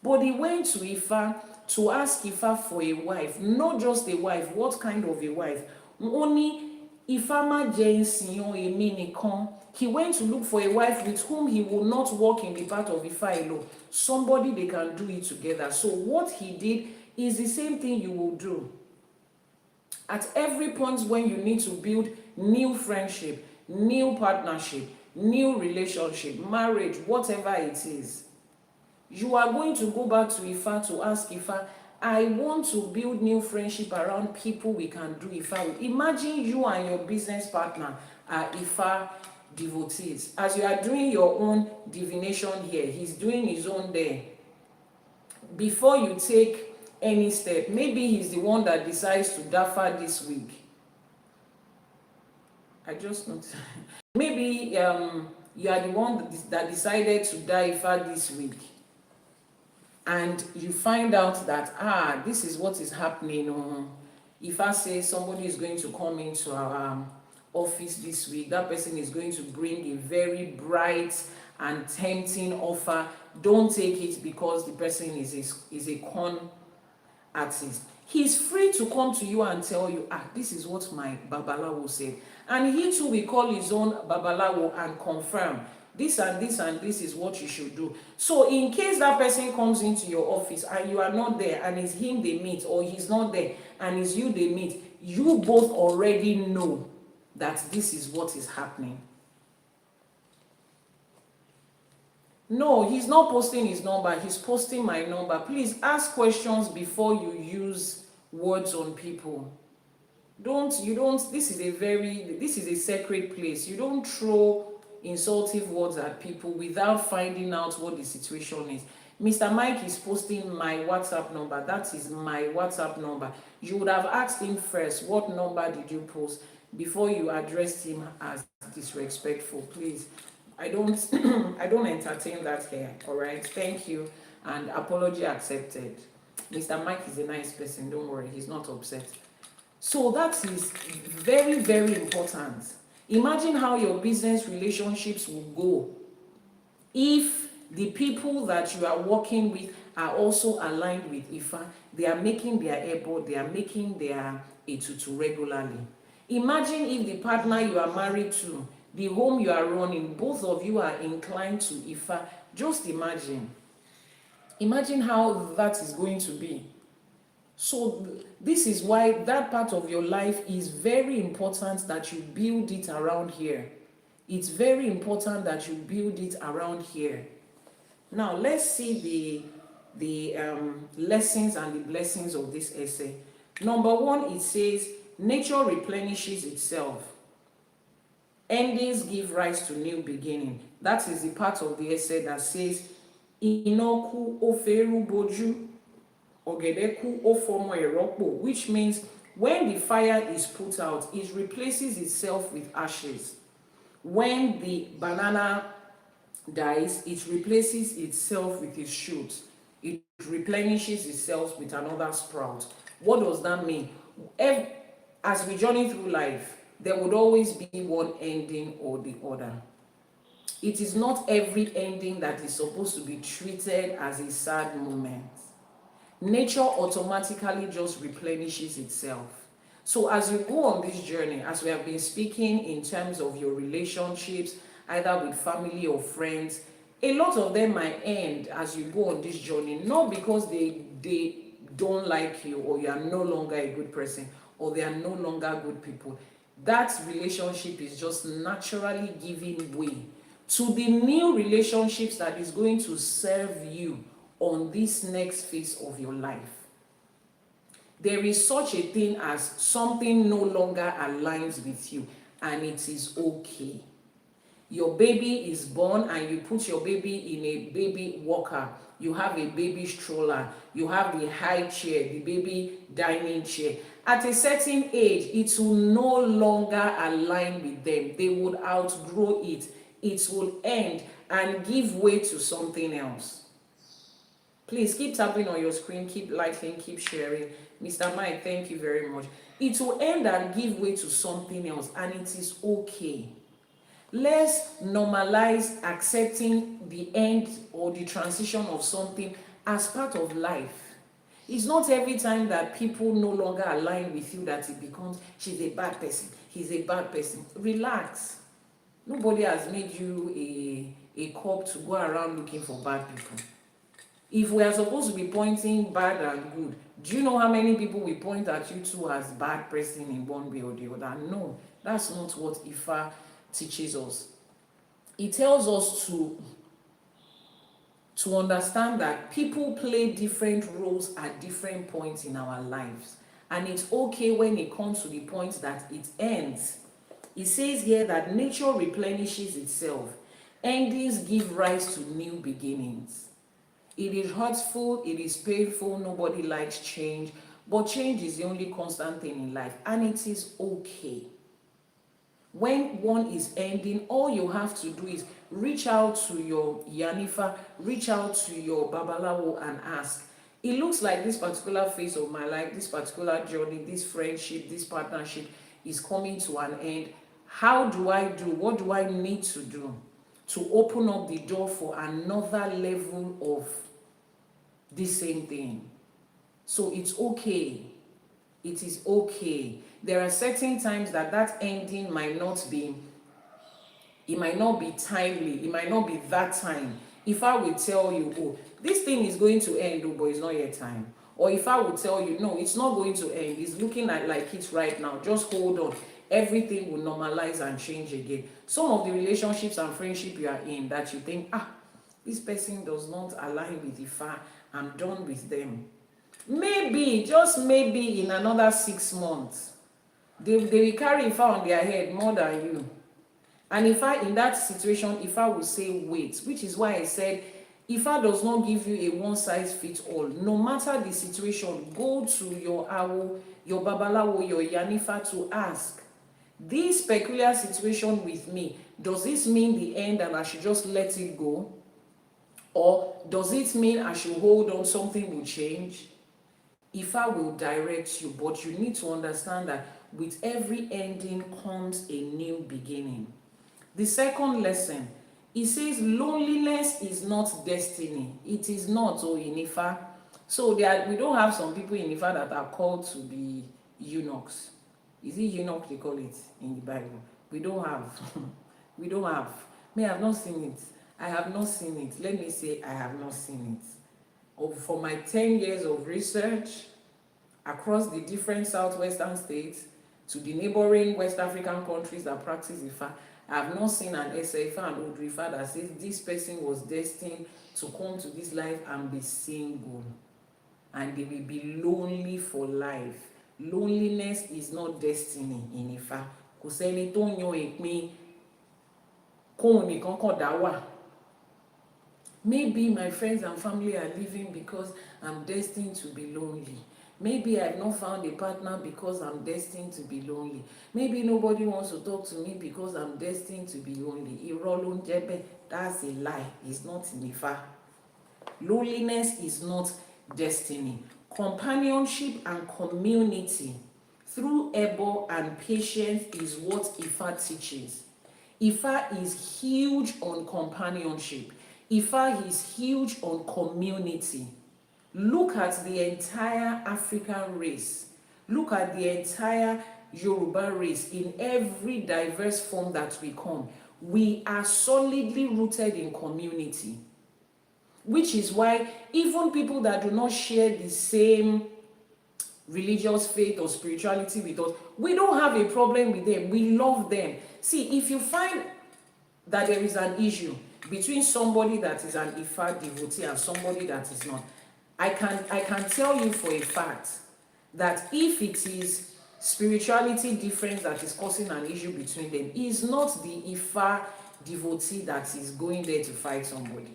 But he went to Ifa to ask Ifa for a wife. Not just a wife. What kind of a wife? Only Ifa ma jẹ́ ìsìnyàn èmi nìkan. He went to look for a wife with whom he will not walk in the path of Ifa alone. Somebody they can do it together. So what he did is the same thing you will do. At every point when you need to build new friendship, new partnership, new relationship, marriage, whatever it is, you are going to go back to Ifa to ask Ifa, I want to build new friendship around people we can do Ifa with. Imagine you and your business partner are Ifa devotees. As you are doing your own divination here, he's doing his own there. Before you take any step, maybe he's the one that decides to dafa this week. I just not. Maybe you are the one that decided to die Ifa this week, and you find out that this is what is happening. Ifa says somebody is going to come into our office this week. That person is going to bring a very bright and tempting offer. Don't take it because the person is a con artist. He's free to come to you and tell you, this is what my Babalawo said. And he too will call his own Babalawo and confirm this and this and this is what you should do. So in case that person comes into your office and you are not there and it's him they meet, or he's not there and it's you they meet, you both already know that this is what is happening. No, he's not posting his number, he's posting my number. Please ask questions before you use words on people. This is a sacred place. You don't throw insultive words at people without finding out what the situation is. Mr. Mike is posting my WhatsApp number. That is my WhatsApp number. You would have asked him first, what number did you post, before you addressed him as disrespectful, please. I don't entertain that here, all right? Thank you, and apology accepted. Mr. Mike is a nice person, don't worry, he's not upset. So that is very, very important. Imagine how your business relationships will go if the people that you are working with are also aligned with Ifa. They are making their ebo, they are making their etutu regularly. Imagine if the partner you are married to, the home you are running, both of you are inclined to Ifa. Just imagine. Imagine how that is going to be. So this is why that part of your life is very important that you build it around here. It's very important that you build it around here. Now let's see the lessons and the blessings of this essay. Number one, it says nature replenishes itself. Endings give rise to new beginning. That is the part of the essay that says Inoku oferu boju ogedeku ofomo eropo, which means when the fire is put out, it replaces itself with ashes. When the banana dies, it replaces itself with its shoot. It replenishes itself with another sprout. What does that mean? As we journey through life, there would always be one ending or the other. It is not every ending that is supposed to be treated as a sad moment. Nature automatically just replenishes itself. So as you go on this journey, as we have been speaking in terms of your relationships, either with family or friends, a lot of them might end as you go on this journey, not because they don't like you or you are no longer a good person or they are no longer good people. That relationship is just naturally giving way to the new relationships that is going to serve you on this next phase of your life. There is such a thing as something no longer aligns with you, and it is okay. Your baby is born and you put your baby in a baby walker. You have a baby stroller. You have the high chair, the baby dining chair. At a certain age, it will no longer align with them. They would outgrow it. It will end and give way to something else. Please keep tapping on your screen, keep liking, keep sharing. Mr. Mike, thank you very much. It will end and give way to something else, and it is okay. Let's normalize accepting the end or the transition of something as part of life. It's not every time that people no longer align with you that it becomes, she's a bad person, he's a bad person. Relax. Nobody has made you a cop to go around looking for bad people. If we are supposed to be pointing bad and good, do you know how many people we point at you to as bad person in one way or the other? No, that's not what Ifa teaches us. It tells us to understand that people play different roles at different points in our lives. And it's okay when it comes to the point that it ends. It says here that nature replenishes itself. Endings give rise to new beginnings. It is hurtful, it is painful, nobody likes change, but change is the only constant thing in life, and it is okay. When one is ending, all you have to do is reach out to your Iyanifa, reach out to your Babalawo and ask, it looks like this particular phase of my life, this particular journey, this friendship, this partnership is coming to an end. How do I do? What do I need to do to open up the door for another level of the same thing? So it's okay. It is okay. There are certain times that ending might not be timely. It might not be that time. If I will tell you, oh, this thing is going to end, oh, but it's not yet time. Or if I will tell you, no, it's not going to end. It's looking like it's right now. Just hold on. Everything will normalize and change again. Some of the relationships and friendship you are in that you think, this person does not align with Ifa, I'm done with them. Maybe, just maybe in another 6 months, they will carry Ifa on their head more than you. And in that situation, Ifa will say wait, which is why I said Ifa does not give you a one-size-fits-all. No matter the situation, go to your Awo, your Babalawo, your Iyanifa to ask, this peculiar situation with me, does this mean the end and I should just let it go? Or does it mean I should hold on, something will change? Ifa will direct you, but you need to understand that with every ending comes a new beginning. The second lesson, it says loneliness is not destiny. It is not, oh, in Ifa. So we don't have some people in Ifa that are called to be eunuchs. Is it eunuch they call it in the Bible? We don't have. We don't have. Me, I have not seen it. I have not seen it. Let me say I have not seen it. For my 10 years of research across the different southwestern states to the neighboring West African countries that practice Ifa, I have not seen an Ifa and Odù Ifá that says this person was destined to come to this life and be single, and they will be lonely for life. Loneliness is not destiny in Ifa. Kò sẹ́ni tó yan ìpín kóhun nìkan kàn dá wà. Maybe my friends and family are living because I'm destined to be lonely. Maybe I've not found a partner because I'm destined to be lonely. Maybe nobody wants to talk to me because I'm destined to be lonely. Irọ́ ló ń jẹ́ bẹ́ẹ̀. That's a lie. It's not in Ifa. Loneliness is not destiny. Companionship and community through ebo and patience is what Ifa teaches. Ifa is huge on companionship. Ifa is huge on community. Look at the entire African race. Look at the entire Yoruba race in every diverse form that we come. We are solidly rooted in community. Which is why even people that do not share the same religious faith or spirituality with us, we don't have a problem with them. We love them. See, if you find that there is an issue between somebody that is an Ifa devotee and somebody that is not, I can tell you for a fact that if it is spirituality difference that is causing an issue between them, it's not the Ifa devotee that is going there to fight somebody.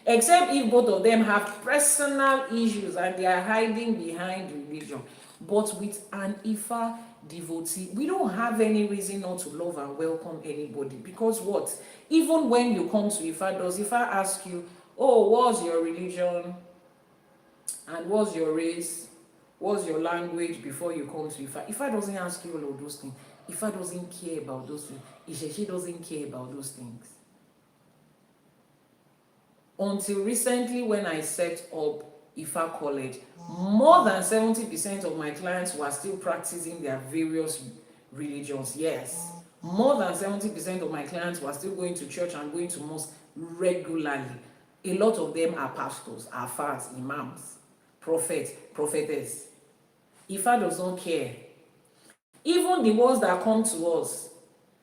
Except if both of them have personal issues and they are hiding behind religion. But with an Ifa devotee, we don't have any reason not to love and welcome anybody. Because what? Even when you come to Ifa, does Ifa ask you, oh, what's your religion? And what's your race? What's your language before you come to Ifa? Ifa doesn't ask you all of those things. Ifa doesn't care about those things. ÌṢẸШE doesn't care about those things. Until recently, when I set up Ifa College, more than 70% of my clients were still practicing their various religions. Yes, more than 70% of my clients were still going to church and going to mosque regularly. A lot of them are pastors, afars, imams, prophets, prophetess. Ifa does not care. Even the ones that come to us,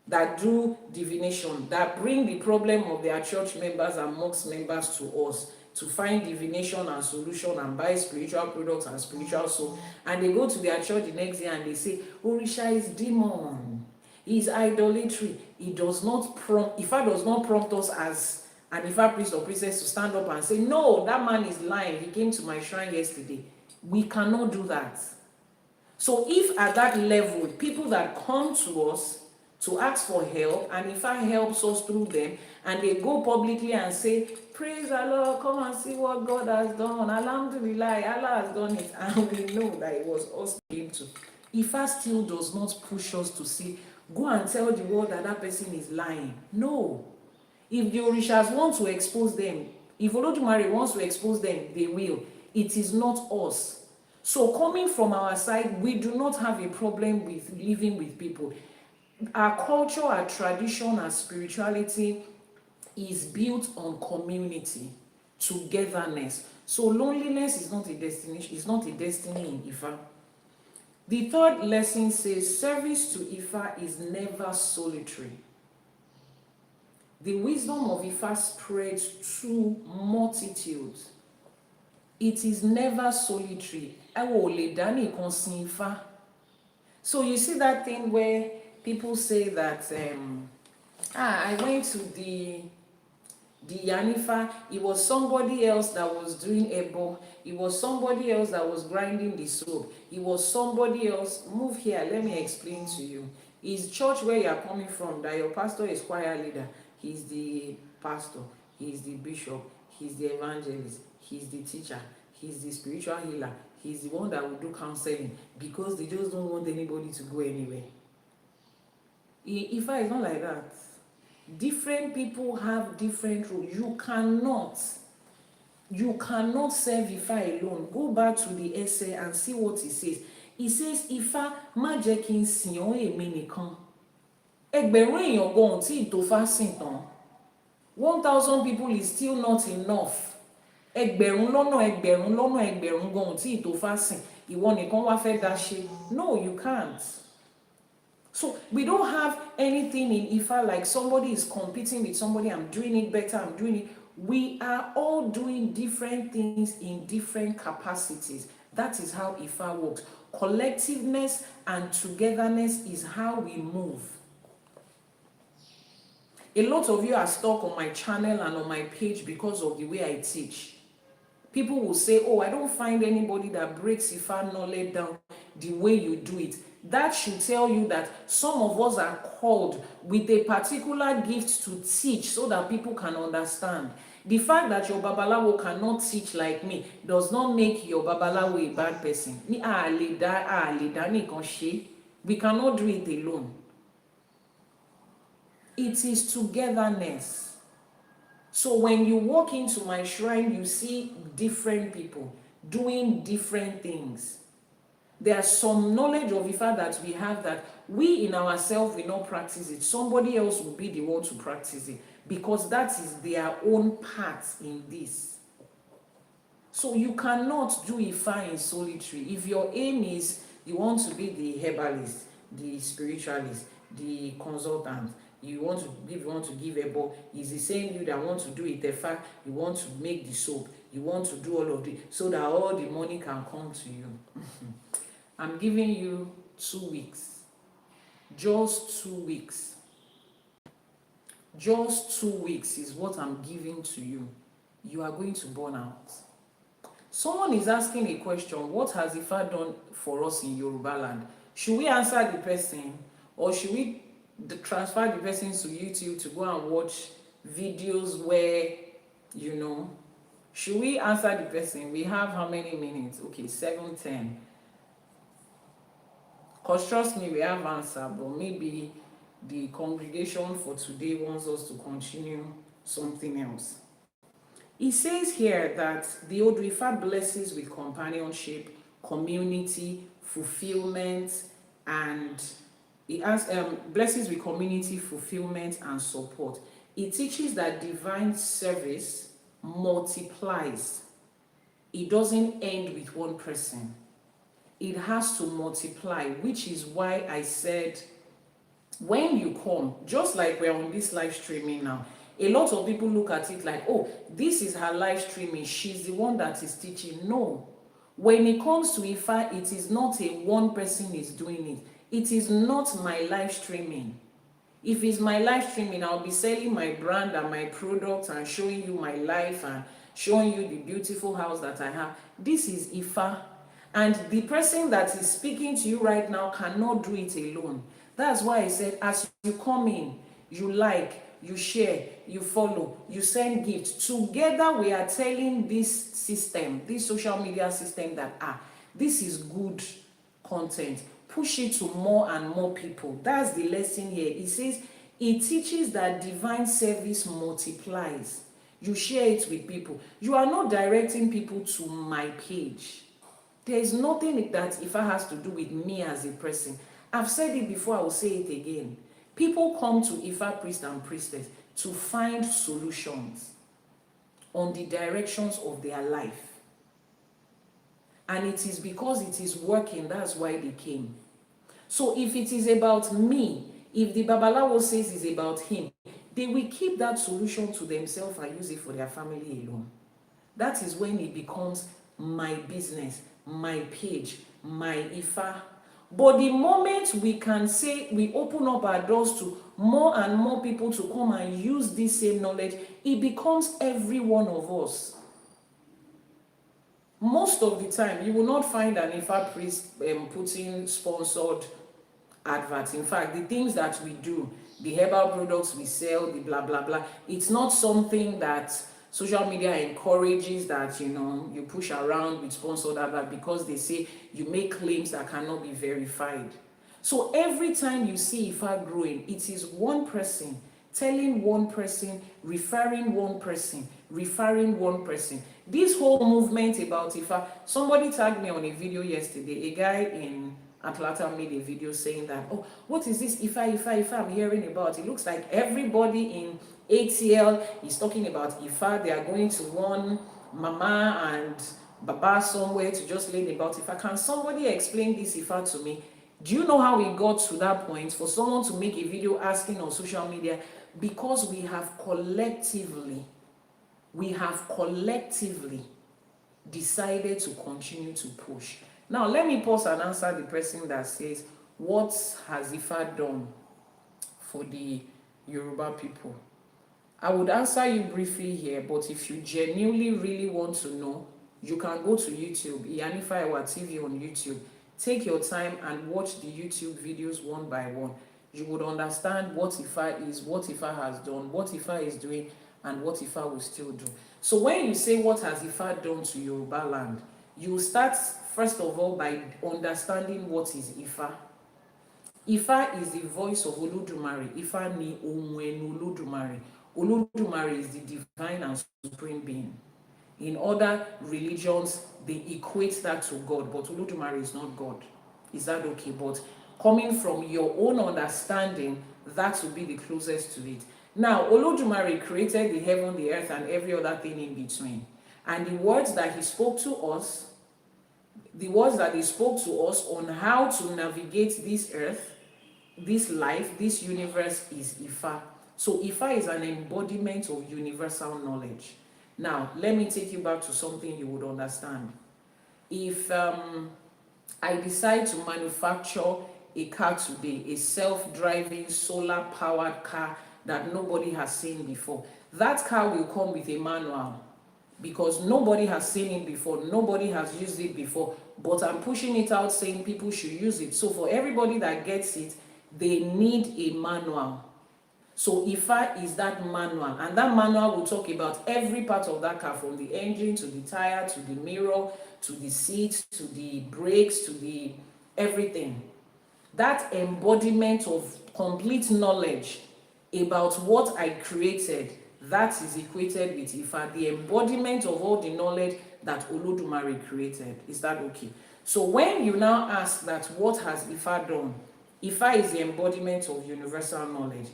that do divination, that bring the problem of their church members and mosque members to us to find divination and solution and buy spiritual products and spiritual soul, and they go to their church the next day and they say, Orisha is demon, is idolatry. It does not prompt, Ifa does not prompt us as an Ifa priest or priestess to stand up and say, no, that man is lying, he came to my shrine yesterday. We cannot do that. So if at that level, people that come to us to ask for help, and Ifa helps us through them, and they go publicly and say, praise the Lord, come and see what God has done, Alhamdulillah, Allah has done it, and we know that it was us came to. Ifa still does not push us to say, go and tell the world that that person is lying. No. If the Orishas want to expose them, if Elédùmarè wants to expose them, they will. It is not us. So coming from our side, we do not have a problem with living with people. Our culture, our tradition, our spirituality is built on community, togetherness. So loneliness is not a destination, it's not a destiny in Ifa. The third lesson says service to Ifa is never solitary. The wisdom of Ifa spreads to multitudes. It is never solitary. So you see that thing where people say that I went to the Iyanifa, it was somebody else that was doing ebo, it was somebody else that was grinding the soap, it was somebody else. Move here, let me explain to you. Is church where you are coming from, that your pastor is choir leader, he's the pastor, he's the bishop, he's the evangelist, he's the teacher, he's the spiritual healer, he's the one that will do counseling because they just don't want anybody to go anywhere. Ifa is not like that. Different people have different roles. You cannot serve Ifa alone. Go back to the essay and see what it says. It says, Ifa má jẹ́ kí n sìn ọ́ èmi nìkan. Ẹgbẹ̀rún èèyàn gan tí tó fá sìn tán. 1,000 people is still not enough. Ẹgbẹ̀rún lọ́nà gan tí tó fá sìn. Ìwọ nìkan wá fẹ́ dá ṣe. No, you can't. So we don't have anything in Ifa like somebody is competing with somebody. I'm doing it better. I'm doing it. We are all doing different things in different capacities. That is how Ifa works. Collectiveness and togetherness is how we move. A lot of you are stuck on my channel and on my page because of the way I teach. People will say, oh, I don't find anybody that breaks Ifa knowledge down the way you do it. That should tell you that some of us are called with a particular gift to teach so that people can understand. The fact that your babalawo cannot teach like me does not make your babalawo a bad person. We cannot do it alone. It is togetherness. So when you walk into my shrine, you see different people doing different things. There's some knowledge of Ifa that we have that we in ourselves will not practice it. Somebody else will be the one to practice it because that is their own part in this. So you cannot do Ifa in solitary. If your aim is you want to be the herbalist, the spiritualist, the consultant, you want to give a ball, is the same you that want to do it Ifa, you want to make the soap, you want to do all of it so that all the money can come to you. I'm giving you 2 weeks. Just 2 weeks. Just 2 weeks is what I'm giving to you. You are going to burn out. Someone is asking a question, what has Ifa done for us in Yoruba land? Should we answer the person or should we transfer the person to YouTube to go and watch videos where, should we answer the person? We have how many minutes? Okay, 7:10. Because trust me, we have answer, but maybe the congregation for today wants us to continue something else. It says here that the Odù Ifá blesses with companionship, community, fulfillment, and it has blesses with community, fulfillment, and support. It teaches that divine service multiplies. It doesn't end with one person. It has to multiply, which is why I said, when you come, just like we're on this live streaming now, a lot of people look at it like, oh, this is her live streaming, she's the one that is teaching. No. When it comes to Ifa, it is not a one person is doing it. It is not my live streaming. If it's my live streaming, I'll be selling my brand and my products and showing you my life and showing you the beautiful house that I have. This is Ifa. And the person that is speaking to you right now cannot do it alone. That's why I said, as you come in, you like, you share, you follow, you send gifts. Together we are telling this system, this social media system that, this is good content. Push it to more and more people. That's the lesson here. It says, it teaches that divine service multiplies. You share it with people. You are not directing people to my page. There is nothing that Ifa has to do with me as a person. I've said it before, I will say it again. People come to Ifa priest and priestess to find solutions on the directions of their life. And it is because it is working, that's why they came. So if it is about me, if the Babalawo says it's about him, they will keep that solution to themselves and use it for their family alone. That is when it becomes my business, my page, my Ifa. But the moment we can say we open up our doors to more and more people to come and use this same knowledge, it becomes every one of us. Most of the time, you will not find an Ifa priest putting sponsored adverts. In fact, the things that we do, the herbal products we sell, the blah, blah, blah, it's not something that Social media encourages that, you push around with sponsored advert because they say you make claims that cannot be verified. So every time you see Ifa growing, it is one person telling one person, referring one person, referring one person. This whole movement about Ifa, somebody tagged me on a video yesterday. A guy in Atlanta made a video saying that, oh, what is this Ifa I'm hearing about? It looks like everybody in ATL is talking about Ifa. They are going to one mama and baba somewhere to just learn about Ifa. Can somebody explain this Ifa to me? Do you know how we got to that point for someone to make a video asking on social media? Because we have collectively decided to continue to push. Now, let me pause and answer the person that says, what has Ifa done for the Yoruba people? I would answer you briefly here, but if you genuinely really want to know, you can go to YouTube, Iyanifa Ewa TV on YouTube. Take your time and watch the YouTube videos one by one. You would understand what Ifa is, what Ifa has done, what Ifa is doing, and what Ifa will still do. So when you say what has Ifa done to Yoruba land, you start first of all by understanding what is Ifa. Ifa is the voice of Olódùmarè. Ifa ni ohun ẹnu Olódùmarè. Olódùmarè is the divine and supreme being. In other religions, they equate that to God, but Olódùmarè is not God. Is that okay? But coming from your own understanding, that will be the closest to it. Now, Olódùmarè created the heaven, the earth, and every other thing in between. And the words that he spoke to us, on how to navigate this earth, this life, this universe is Ifa. So Ifa is an embodiment of universal knowledge. Now, let me take you back to something you would understand. If I decide to manufacture a car today, a self-driving, solar-powered car that nobody has seen before, that car will come with a manual because nobody has seen it before, nobody has used it before, but I'm pushing it out saying people should use it. So for everybody that gets it, they need a manual. So Ifa is that manual, and that manual will talk about every part of that car, from the engine to the tire to the mirror to the seat to the brakes to the everything. That embodiment of complete knowledge about what I created, that is equated with Ifa, the embodiment of all the knowledge that Olódùmarè created. Is that okay? So when you now ask that what has Ifa done, Ifa is the embodiment of universal knowledge.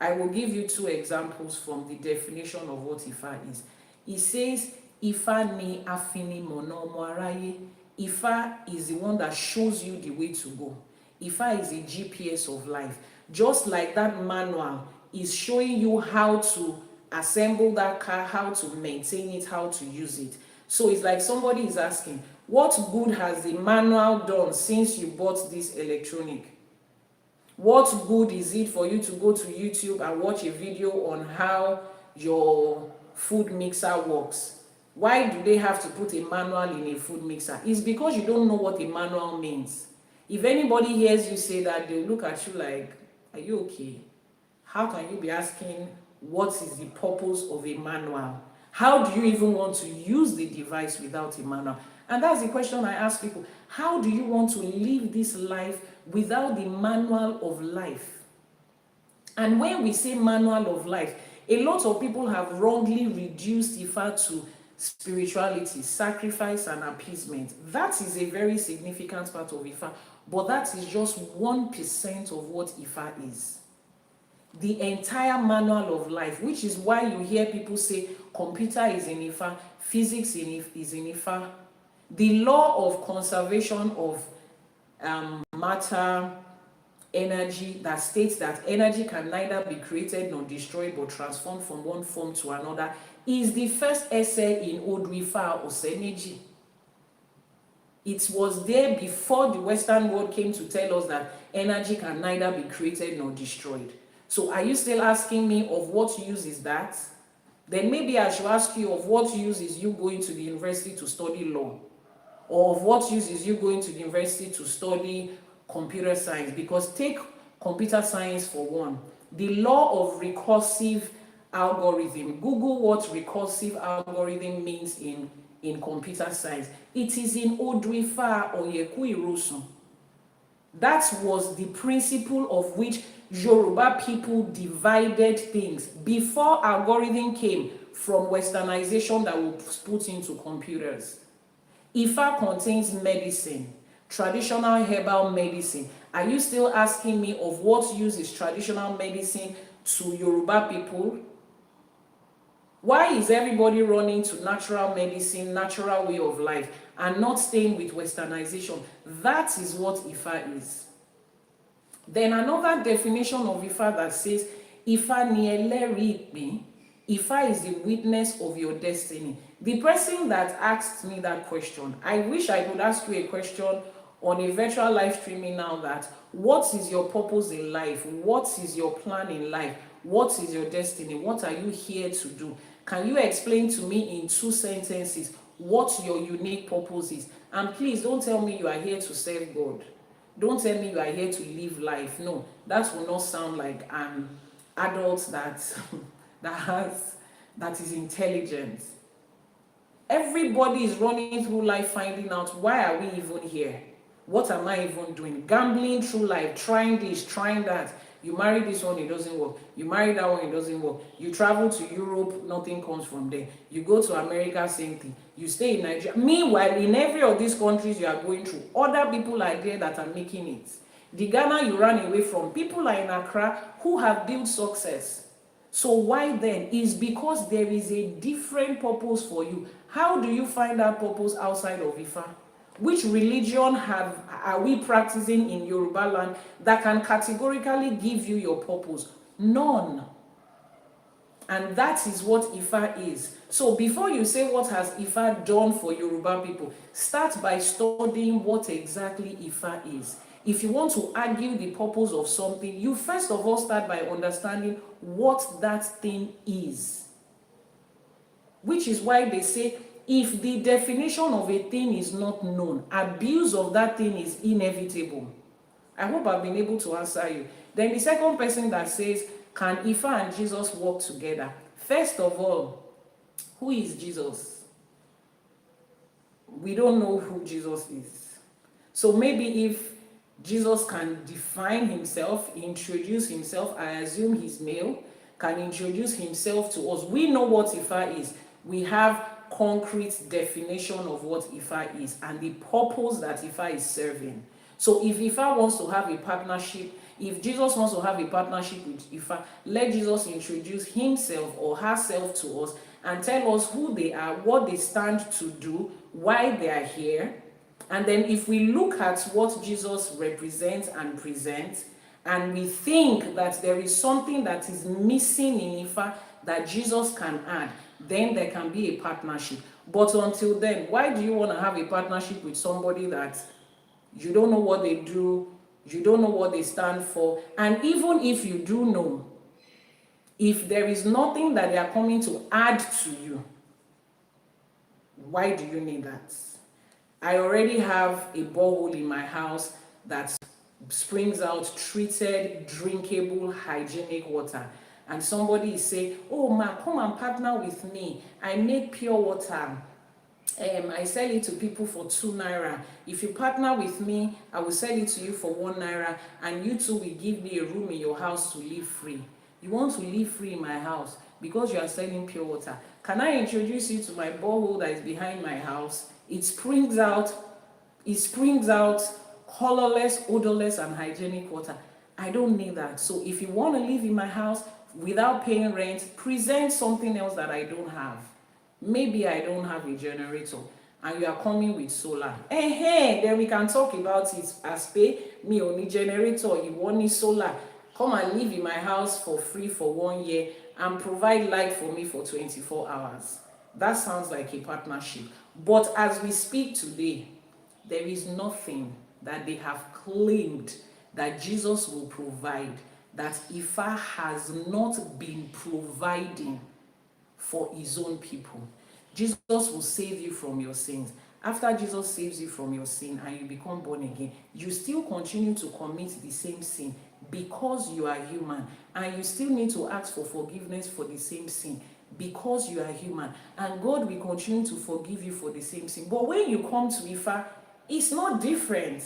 I will give you two examples from the definition of what Ifa is. It says, Ifa ni afinimọ̀nà ọmọ aráyé. Ifa is the one that shows you the way to go. Ifa is a GPS of life. Just like that manual is showing you how to assemble that car, how to maintain it, how to use it. So it's like somebody is asking, what good has the manual done since you bought this electronic? What good is it for you to go to YouTube and watch a video on how your food mixer works? Why do they have to put a manual in a food mixer? It's because you don't know what a manual means. If anybody hears you say that, they'll look at you like, are you okay? How can you be asking what is the purpose of a manual? How do you even want to use the device without a manual? And that's the question I ask people. How do you want to live this life without the manual of life? And when we say manual of life, a lot of people have wrongly reduced Ifa to spirituality, sacrifice, and appeasement. That is a very significant part of Ifa, but that is just 1% of what Ifa is. The entire manual of life, which is why you hear people say computer is in Ifa, physics is in Ifa. The law of conservation of matter, energy, that states that energy can neither be created nor destroyed but transformed from one form to another, is the first essay in Odù Ifá or Meji. It was there before the Western world came to tell us that energy can neither be created nor destroyed. So are you still asking me of what use is that? Then maybe I should ask you of what use is you going to the university to study law? Or of what use is you going to the university to study computer science? Because take computer science for one. The law of recursive algorithm. Google what recursive algorithm means in computer science. It is in Odù Ifá Oyeku Irosun. That was the principle of which Yoruba people divided things before algorithm came from westernization that was put into computers. Ifá contains medicine, traditional herbal medicine. Are you still asking me of what use is traditional medicine to Yoruba people? Why is everybody running to natural medicine, natural way of life, and not staying with westernization? That is what Ifá is. Then another definition of Ifá that says, Ifá ni ẹlẹ́rìí ìpín. Ifá is the witness of your destiny. The person that asked me that question, I wish I could ask you a question on a virtual live streaming now, that what is your purpose in life? What is your plan in life? What is your destiny? What are you here to do? Can you explain to me in 2 sentences what your unique purpose is? And please don't tell me you are here to serve God. Don't tell me you are here to live life. No, that will not sound like an adult that is intelligent. Everybody is running through life finding out, why are we even here? What am I even doing? Gambling through life, trying this, trying that. You marry this one, it doesn't work. You marry that one, it doesn't work. You travel to Europe, nothing comes from there. You go to America, same thing. You stay in Nigeria. Meanwhile, in every of these countries you are going through, other people are there that are making it. The Ghana you ran away from, people are in Accra who have built success. So why then? Is because there is a different purpose for you. How do you find that purpose outside of Ifá? Which religion are we practicing in Yoruba land that can categorically give you your purpose? None. And that is what Ifá is. So before you say what has Ifá done for Yoruba people, start by studying what exactly Ifá is. If you want to argue the purpose of something, you first of all start by understanding what that thing is. Which is why they say, if the definition of a thing is not known, abuse of that thing is inevitable. I hope I've been able to answer you. Then the second person that says, can Ifá and Jesus work together? First of all, who is Jesus? We don't know who Jesus is. So maybe if Jesus can define himself, introduce himself, I assume he's male, can introduce himself to us. We know what Ifá is. We have concrete definition of what Ifá is and the purpose that Ifá is serving. So if Ifá wants to have a partnership, if Jesus wants to have a partnership with Ifá, let Jesus introduce himself or herself to us and tell us who they are, what they stand to do, why they are here. And then if we look at what Jesus represents and presents, and we think that there is something that is missing in Ifá that Jesus can add, then there can be a partnership. But until then, why do you want to have a partnership with somebody that you don't know what they do, you don't know what they stand for? And even if you do know, if there is nothing that they are coming to add to you, why do you need that? I already have a borehole in my house that springs out treated, drinkable, hygienic water. And somebody is saying, oh ma, come and partner with me. I make pure water. I sell it to people for 2 naira. If you partner with me, I will sell it to you for 1 naira, and you too will give me a room in your house to live free. You want to live free in my house because you are selling pure water. Can I introduce you to my borehole that is behind my house? It springs out colorless, odorless, and hygienic water. I don't need that. So if you want to live in my house without paying rent, present something else that I don't have. Maybe I don't have a generator and you are coming with solar. Then we can talk about it as pay me only generator, you want me solar. Come and live in my house for free for 1 year and provide light for me for 24 hours. That sounds like a partnership. But as we speak today, there is nothing that they have claimed that Jesus will provide that Ifá has not been providing for his own people. Jesus will save you from your sins. After Jesus saves you from your sin and you become born again, you still continue to commit the same sin because you are human, and you still need to ask for forgiveness for the same sin because you are human, and God will continue to forgive you for the same sin. But when you come to Ifá, it's not different.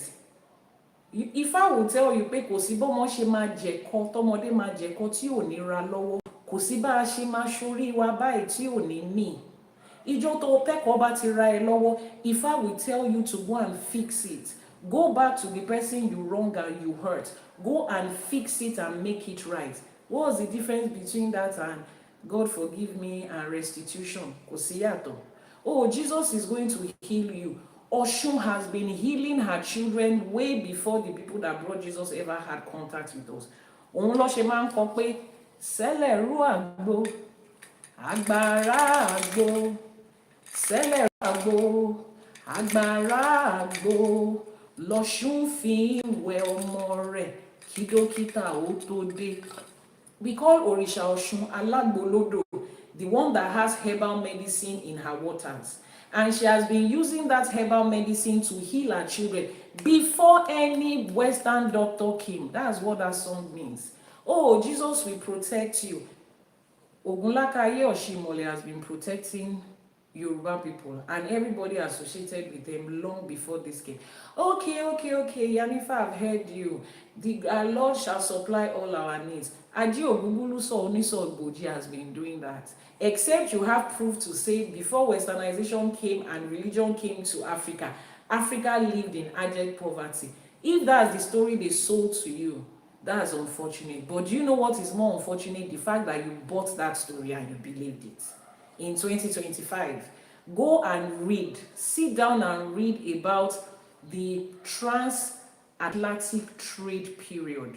Ifá will tell you pé kò sí bọ́mọ ṣe máa jẹ̀kọ tọmọdé máa jẹ̀kọ tí ò ní ra lọ́wọ́, kò sí bá a ṣe máa ṣorí wa báyìí tí ò ní mì. Ìjọ tó tẹ́kọ̀ọ́ bá ti ra ẹ lọ́wọ́, Ifá will tell you to go and fix it. Go back to the person you wrong and you hurt. Go and fix it and make it right. What's the difference between that and God forgive me and restitution? Kò sí yàtọ̀. Oh, Jesus is going to heal you. Oshun has been healing her children way before the people that brought Jesus ever had contact with us. Òun ló ṣe máa ń kọ pé sẹ́lẹ̀rú àgbo, agbára àgbo, sẹ́lẹ̀rú àgbo, agbára àgbo, lọ́ṣùn fi wẹ ọmọ rẹ̀ kí dókítà ó tó dé. We call Òrìṣà Ọ̀ṣun Alágbolódò, the one that has herbal medicine in her waters. And she has been using that herbal medicine to heal her children before any Western doctor came. That's what that song means. Oh, Jesus will protect you. Ogunlakaye Oshimole has been protecting Yoruba people and everybody associated with them long before this came. Okay, Iyanifa, I've heard you. Our Lord shall supply all our needs. Aji Oguguluso Oniso Ogboji has been doing that. Except you have proof to say before Westernization came and religion came to Africa, Africa lived in abject poverty. If that's the story they sold to you, that's unfortunate. But do you know what is more unfortunate? The fact that you bought that story and you believed it. In 2025, go and read, sit down and read about the transatlantic trade period.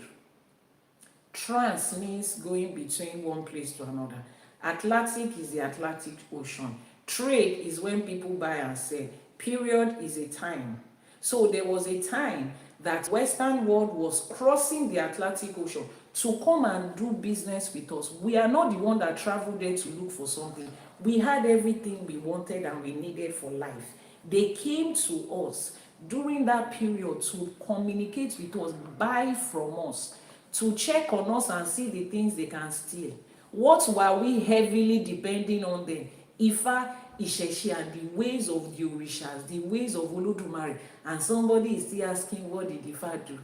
Trans means going between one place to another. Atlantic is the Atlantic Ocean. Trade is when people buy and sell. Period is a time. So there was a time that Western world was crossing the Atlantic Ocean to come and do business with us. We are not the one that traveled there to look for something. We had everything we wanted and we needed for life. They came to us during that period to communicate with us, buy from us, to check on us and see the things they can steal. What were we heavily depending on them? Ifá, Ìṣẹ̀ṣe, and the ways of the Orishas, the ways of Elédùmarè. And somebody is still asking, what did Ifá do?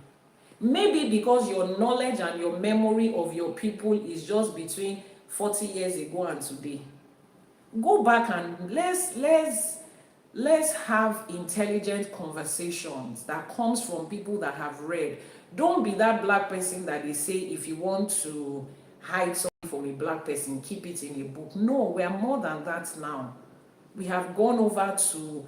Maybe because your knowledge and your memory of your people is just between 40 years ago and today. Go back and let's have intelligent conversations that comes from people that have read. Don't be that black person that they say if you want to hide something from a black person, keep it in a book. No, we are more than that now. We have gone over to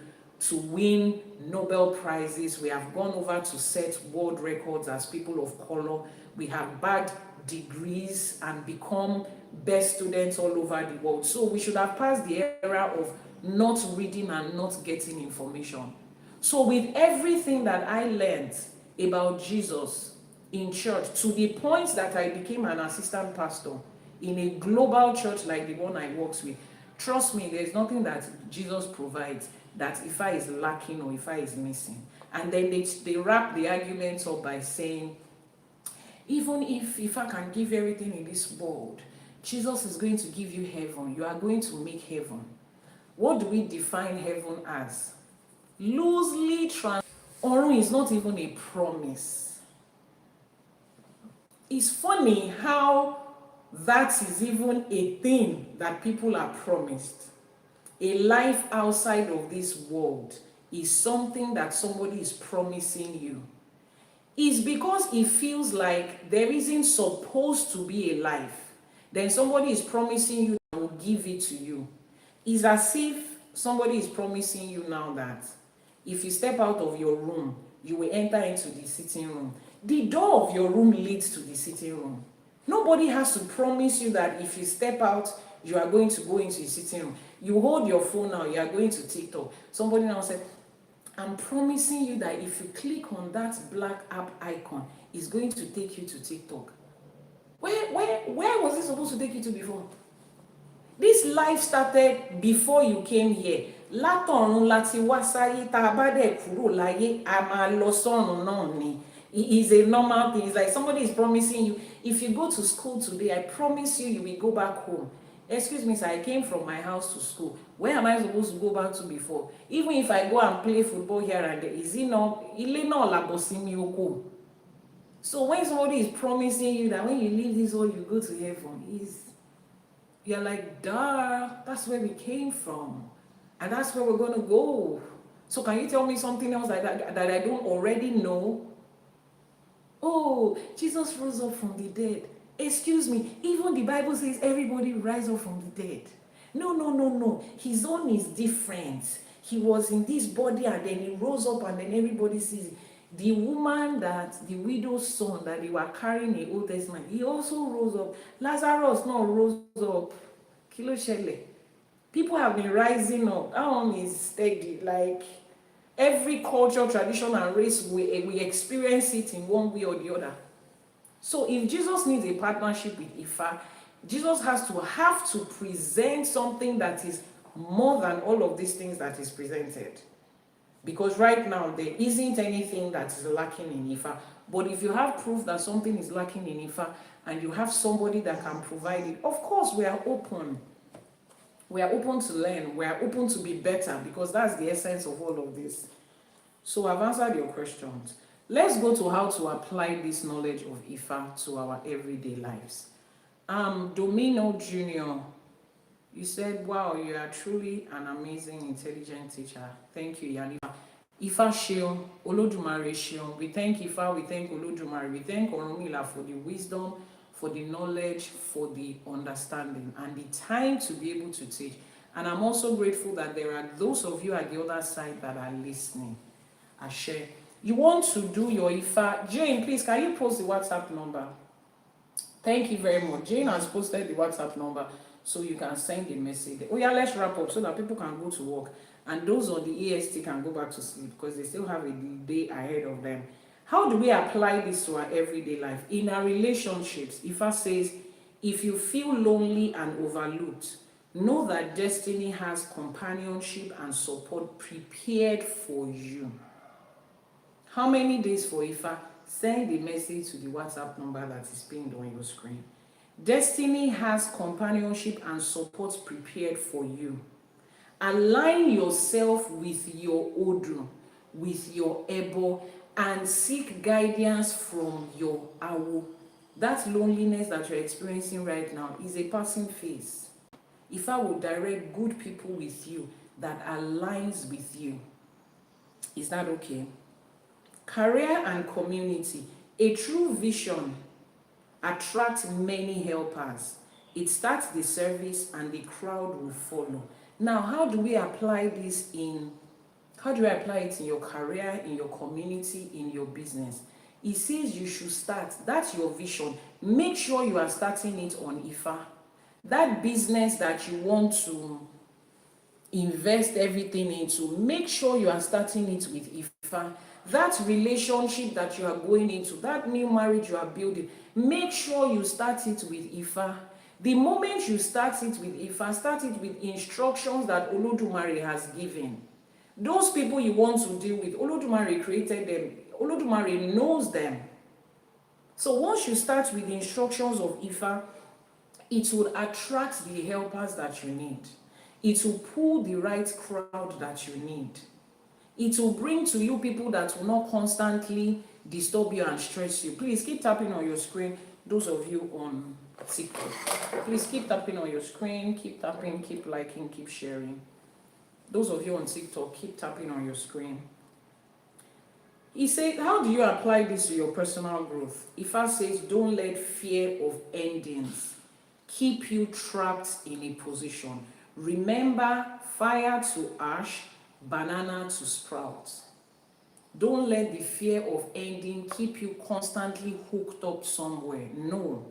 win Nobel Prizes. We have gone over to set world records as people of color. We have bagged degrees and become best students all over the world. So we should have passed the era of not reading and not getting information. So with everything that I learned about Jesus in church, to the point that I became an assistant pastor in a global church like the one I work with, trust me, there's nothing that Jesus provides that Ifá is lacking or Ifá is missing. And then they wrap the arguments up by saying, even if Ifá can give everything in this world, Jesus is going to give you heaven. You are going to make heaven. What do we define heaven as? Loosely Ọ̀run is not even a promise. It's funny how that is even a thing that people are promised. A life outside of this world is something that somebody is promising you. It's because it feels like there isn't supposed to be a life. Then somebody is promising you and will give it to you. It's as if somebody is promising you now that if you step out of your room, you will enter into the sitting room. The door of your room leads to the sitting room. Nobody has to promise you that if you step out, you are going to go into the sitting room. You hold your phone now, you are going to TikTok. Somebody now said, I'm promising you that if you click on that black app icon, it's going to take you to TikTok. Where was it supposed to take you to before? This life started before you came here. Látọ̀run láti wá sáyé, tá a bá dẹ̀ kúrò láyé, a máa lọ sọ́run náà ni. is a normal thing. It's like somebody is promising you, if you go to school today, I promise you, you will go back home. Excuse me, sir, I came from my house to school. Where am I supposed to go back to before? Even if I go and play football here and there, is it not? So when somebody is promising you that when you leave this world, you go to heaven, you're like, duh, that's where we came from. And that's where we're going to go. So can you tell me something else that I don't already know? Oh, Jesus rose up from the dead. Excuse me, even the Bible says everybody rise up from the dead. No. His own is different. He was in this body and then he rose up and then everybody sees it. The woman the widow's son that they were carrying in the Old Testament, he also rose up. Lazarus not rose up. Kilo shele. People have been rising up. That one is steady. Like every culture, tradition, and race, we experience it in one way or the other. So if Jesus needs a partnership with Ifa, Jesus has to present something that is more than all of these things that is presented. Because right now, there isn't anything that is lacking in Ifa. But if you have proof that something is lacking in Ifa, and you have somebody that can provide it, of course we are open. We are open to learn. We are open to be better, because that's the essence of all of this. So I've answered your questions. Let's go to how to apply this knowledge of Ifa to our everyday lives. Domino Jr., you said, wow, you are truly an amazing, intelligent teacher. Thank you, Iyanifa. Ifa Sheon, Olódùmarè Sheon. We thank Ifa, we thank Olódùmarè, we thank Orunmila for the wisdom, for the knowledge, for the understanding, and the time to be able to teach. And I'm also grateful that there are those of you at the other side that are listening. Ashe. You want to do your Ifa? Jane, please, can you post the WhatsApp number? Thank you very much. Jane has posted the WhatsApp number, so you can send a message. Oh yeah, let's wrap up so that people can go to work. And those on the EST can go back to sleep because they still have a day ahead of them. How do we apply this to our everyday life? In our relationships, Ifa says, if you feel lonely and overlooked, know that destiny has companionship and support prepared for you. How many days for Ifa? Send the message to the WhatsApp number that is pinned on your screen. Destiny has companionship and support prepared for you. Align yourself with your Odù, with your Ebo, and seek guidance from your Awo. That loneliness that you're experiencing right now is a passing phase. Ifa will direct good people with you that aligns with you. Is that okay? Career and community. A true vision attracts many helpers. It starts the service and the crowd will follow. Now, how do we apply it in your career, in your community, in your business? It says you should start. That's your vision. Make sure you are starting it on Ifa. That business that you want to invest everything into, make sure you are starting it with Ifa. That relationship that you are going into, that new marriage you are building, make sure you start it with Ifa. The moment you start it with Ifa, start it with instructions that Olódùmarè has given. Those people you want to deal with, Olódùmarè created them. Olódùmarè knows them. So once you start with the instructions of Ifa, it will attract the helpers that you need. It will pull the right crowd that you need. It will bring to you people that will not constantly disturb you and stress you. Please keep tapping on your screen. Those of you on TikTok, please keep tapping on your screen. Keep tapping, keep liking, keep sharing. Those of you on TikTok, keep tapping on your screen. He said, how do you apply this to your personal growth? Ifa says, don't let fear of endings keep you trapped in a position. Remember, fire to ash, banana to sprout. Don't let the fear of ending keep you constantly hooked up somewhere. No.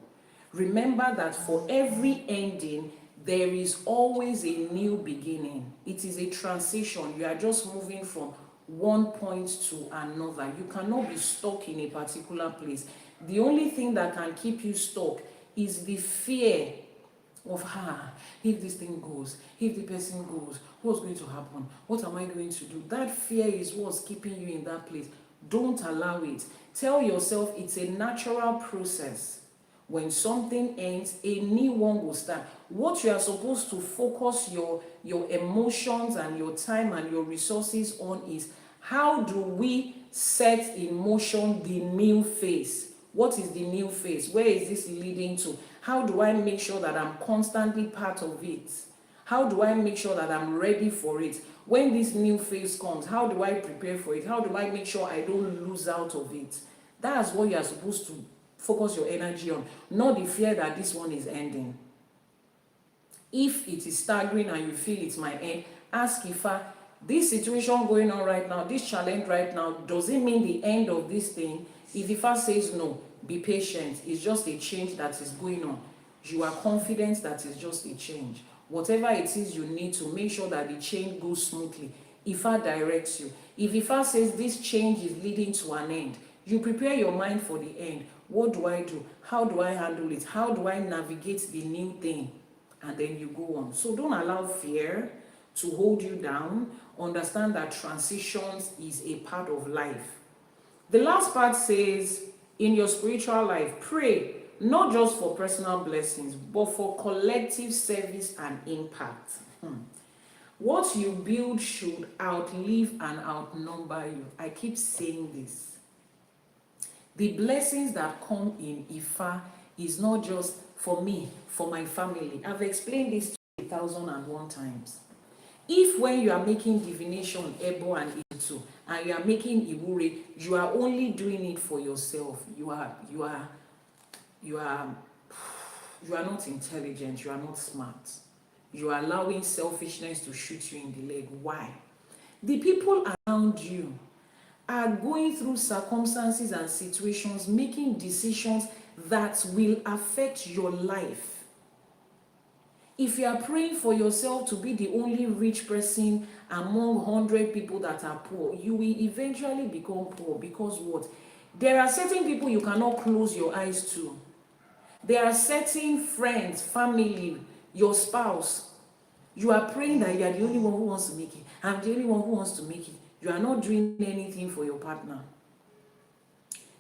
Remember that for every ending, there is always a new beginning. It is a transition. You are just moving from one point to another. You cannot be stuck in a particular place. The only thing that can keep you stuck is the fear of, if this thing goes, if the person goes, what's going to happen? What am I going to do? That fear is what's keeping you in that place. Don't allow it. Tell yourself it's a natural process. When something ends, a new one will start. What you are supposed to focus your emotions and your time and your resources on is, how do we set in motion the new phase? What is the new phase? Where is this leading to? How do I make sure that I'm constantly part of it? How do I make sure that I'm ready for it? When this new phase comes, how do I prepare for it? How do I make sure I don't lose out of it? That's what you are supposed to focus your energy on, not the fear that this one is ending. If it is staggering and you feel it's my end, ask Ifa, this situation going on right now, this challenge right now, does it mean the end of this thing? If Ifa says no, be patient. It's just a change that is going on. You are confident that it's just a change. Whatever it is you need to make sure that the change goes smoothly, Ifa directs you. If Ifa says this change is leading to an end, you prepare your mind for the end. What do I do? How do I handle it? How do I navigate the new thing? And then you go on. So don't allow fear to hold you down. Understand that transitions is a part of life. The last part says, in your spiritual life, pray not just for personal blessings, but for collective service and impact. What you build should outlive and outnumber you. I keep saying this. The blessings that come in Ifa is not just for me, for my family. I've explained this 1,001 times. If when you are making divination, Ebo and Itu, and you are making Iwori, you are only doing it for yourself, you are not intelligent, you are not smart. You are allowing selfishness to shoot you in the leg. Why? The people around you are going through circumstances and situations, making decisions that will affect your life. If you are praying for yourself to be the only rich person among 100 people that are poor, you will eventually become poor. Because what? There are certain people you cannot close your eyes to. There are certain friends, family, your spouse. You are praying that you are the only one who wants to make it. I'm the only one who wants to make it. You are not doing anything for your partner.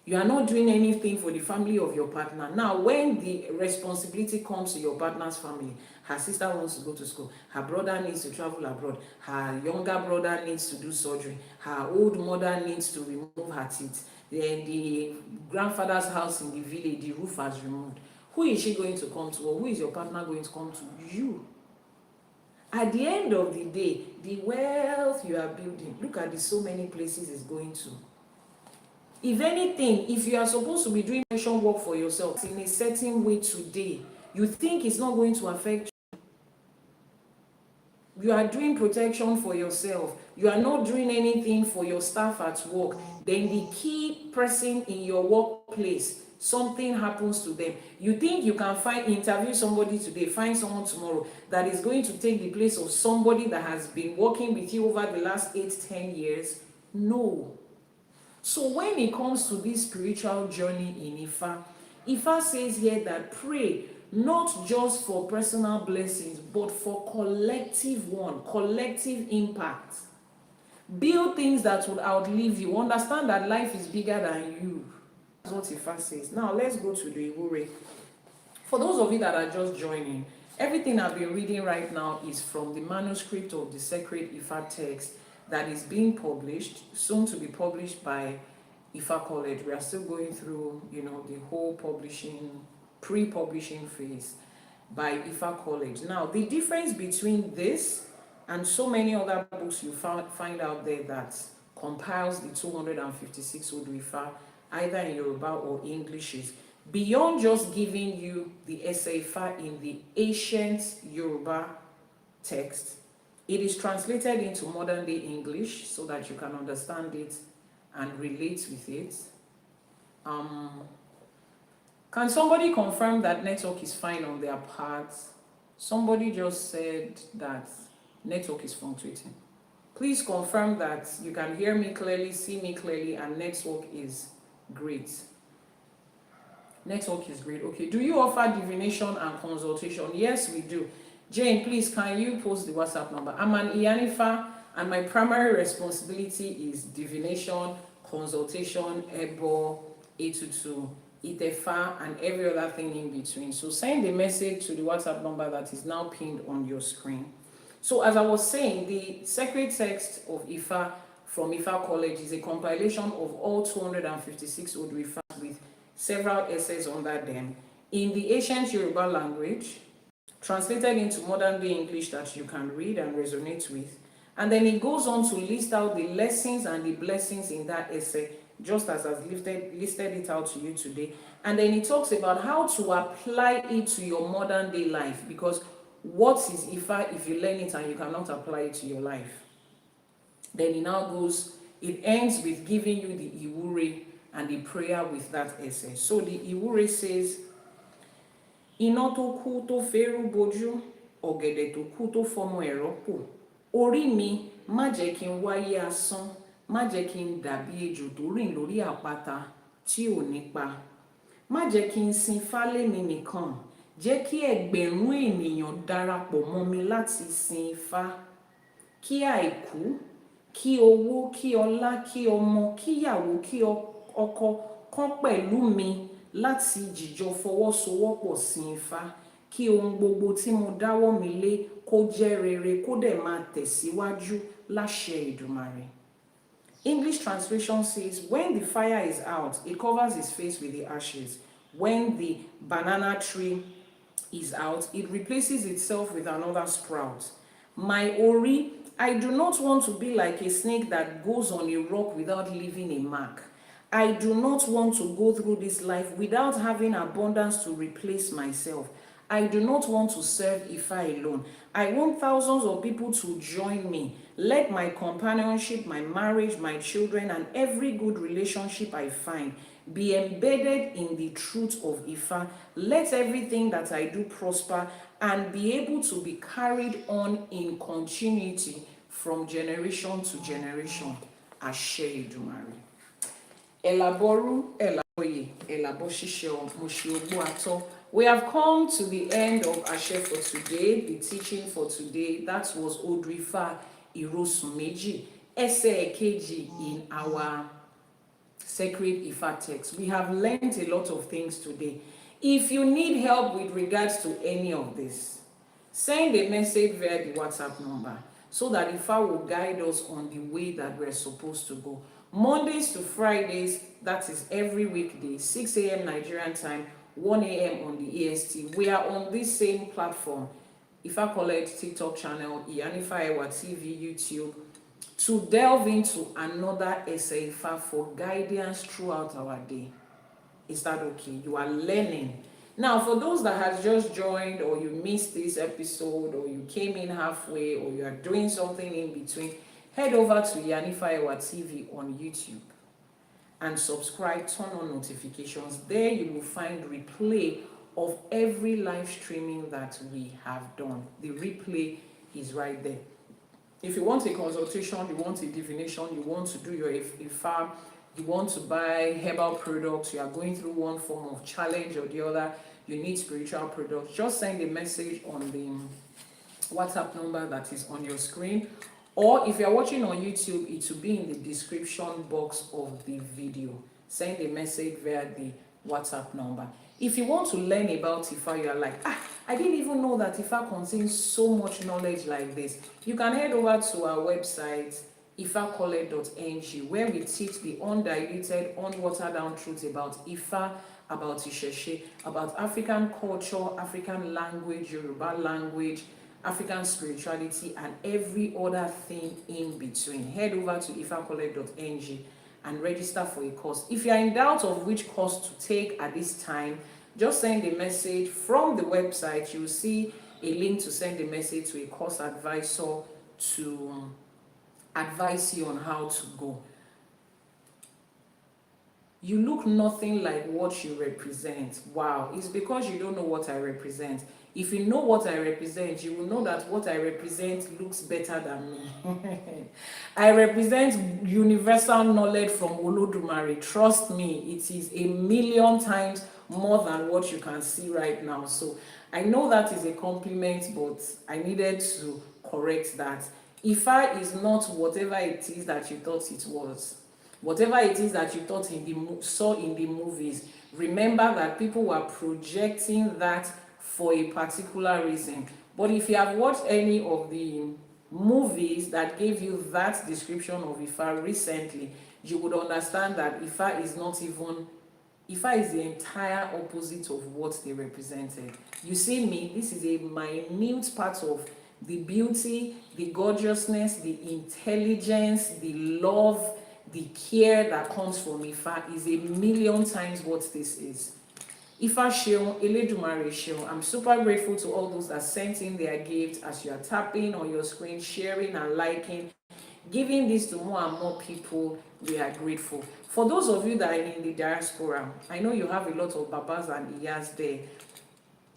You are not doing anything for the family of your partner. Now, when the responsibility comes to your partner's family, her sister wants to go to school, her brother needs to travel abroad, her younger brother needs to do surgery, her old mother needs to remove her teeth, then the grandfather's house in the village, the roof has removed. Who is she going to come to, or who is your partner going to come to? You. At the end of the day, the wealth you are building, look at the so many places it's going to. If anything, if you are supposed to be doing mission work for yourself in a certain way today, you think it's not going to affect you. You are doing protection for yourself. You are not doing anything for your staff at work. Then the key person in your workplace, something happens to them. You think you can interview somebody today, find someone tomorrow that is going to take the place of somebody that has been working with you over the last 8-10 years? No. So when it comes to this spiritual journey in Ifa, Ifa says here that pray not just for personal blessings, but for collective impact. Build things that will outlive you. Understand that life is bigger than you. That's what Ifa says. Now let's go to the Iwori. For those of you that are just joining, everything I've been reading right now is from the manuscript of the sacred Ifa text that is being published, soon to be published by Ifa College. We are still going through, the whole pre-publishing phase by Ifa College. Now, the difference between this and so many other books you find out there that compiles the 256 Odù Ifá, either in Yoruba or English, is beyond just giving you the essay Ifá in the ancient Yoruba text. It is translated into modern day English so that you can understand it and relate with it. Can somebody confirm that network is fine on their part? Somebody just said that network is fluctuating. Please confirm that you can hear me clearly, see me clearly, and network is great. Network is great. Okay, do you offer divination and consultation? Yes, we do. Jane, please, can you post the WhatsApp number? I'm an Iyanifa, and my primary responsibility is divination, consultation, ebo, etutu, itefa, and every other thing in between. So send a message to the WhatsApp number that is now pinned on your screen. So as I was saying, the sacred text of Ifa from Ifa College is a compilation of all 256 Odù Ifá with several essays under them in the ancient Yoruba language, translated into modern day English that you can read and resonate with. And then it goes on to list out the lessons and the blessings in that essay, just as I've listed it out to you today. And then it talks about how to apply it to your modern day life, because what is Ifa if you learn it and you cannot apply it to your life? Then it ends with giving you the Iwori and the prayer with that essay. So the Iwori says, iná tó kú tó fẹ́rù bojú, ọ̀gẹ̀dẹ̀ tó kú tó fọmọ ẹ̀rọ pò. Orí mi, má jẹ́ kí n wáyé asán, má jẹ́ kí n dàbí ejò tó rìn lórí àpáta tí ò nípa. Má jẹ́ kí n sin fálé mi nìkan, jẹ́ kí ẹgbẹ̀rún ènìyàn darapọ̀ mọ́ mi láti sin Ifá. Kí àìkú, kí owó, kí ọlá, kí ọmọ, kí ìyàwó, kí ọkọ kan pẹ̀lú mi láti jìjọ fọwọ́sowọ́pọ̀ sin Ifá. Kí ohun gbogbo tí mo dáwọ́ mi lé kó jẹ́ rere, kó dẹ̀ máa tẹ̀síwájú láṣẹ Èdùmàrè. English translation says, when the fire is out, it covers his face with the ashes. When the banana tree is out, it replaces itself with another sprout. My Ori, I do not want to be like a snake that goes on a rock without leaving a mark. I do not want to go through this life without having abundance to replace myself. I do not want to serve Ifa alone. I want thousands of people to join me. Let my companionship, my marriage, my children, and every good relationship I find be embedded in the truth of Ifa. Let everything that I do prosper and be able to be carried on in continuity from generation to generation. Àṣẹ Èdùmàrè. Àbọrú, Àbọyè, Àbọṣíṣẹ, Moshiogbo Ato. We have come to the end of Àṣẹ for today, the teaching for today. That was Odù Ifá Meji, EP8 in our sacred Ifa text. We have learned a lot of things today. If you need help with regards to any of this, send a message via the WhatsApp number so that Ifa will guide us on the way that we're supposed to go. Mondays to Fridays, that is every weekday, 6 a.m. Nigerian time, 1 a.m. on the EST. We are on this same platform, Ifa College TikTok channel, Iyanifa Ewa TV, YouTube, to delve into another essay Ifa for guidance throughout our day. Is that okay? You are learning. Now, for those that has just joined, or you missed this episode, or you came in halfway, or you are doing something in between, head over to Iyanifa Ewa TV on YouTube and subscribe, turn on notifications. There you will find replay of every live streaming that we have done. The replay is right there. If you want a consultation, you want a divination, you want to do your Ifa, you want to buy herbal products, you are going through one form of challenge or the other, you need spiritual products, just send a message on the WhatsApp number that is on your screen. Or if you're watching on YouTube, it will be in the description box of the video. Send a message via the WhatsApp number. If you want to learn about Ifa, you're like, I didn't even know that Ifa contains so much knowledge like this. You can head over to our website, ifacollege.ng, where we teach the undiluted, unwatered down truth about Ifa, about ÌṢÄШE, about African culture, African language, Yoruba language, African spirituality, and every other thing in between. Head over to ifacollege.ng and register for a course. If you are in doubt of which course to take at this time, just send a message from the website. You will see a link to send a message to a course advisor to advise you on how to go. You look nothing like what you represent. Wow, it's because you don't know what I represent. If you know what I represent, you will know that what I represent looks better than me. I represent universal knowledge from Elédùmarè. Trust me, it is a million times more than what you can see right now. So I know that is a compliment, but I needed to correct that. Ifa is not whatever it is that you thought it was. Whatever it is that you thought saw in the movies, remember that people were projecting that for a particular reason. But if you have watched any of the movies that gave you that description of Ifa recently, you would understand that Ifa is the entire opposite of what they represented. You see me, this is a minute part of the beauty, the gorgeousness, the intelligence, the love, the care that comes from Ifa is a million times what this is. Ifa Sheon, Elédùmarè Sheon. I'm super grateful to all those that sent in their gifts as you are tapping on your screen, sharing and liking, giving this to more and more people. We are grateful. For those of you that are in the diaspora, I know you have a lot of babas and iyas there,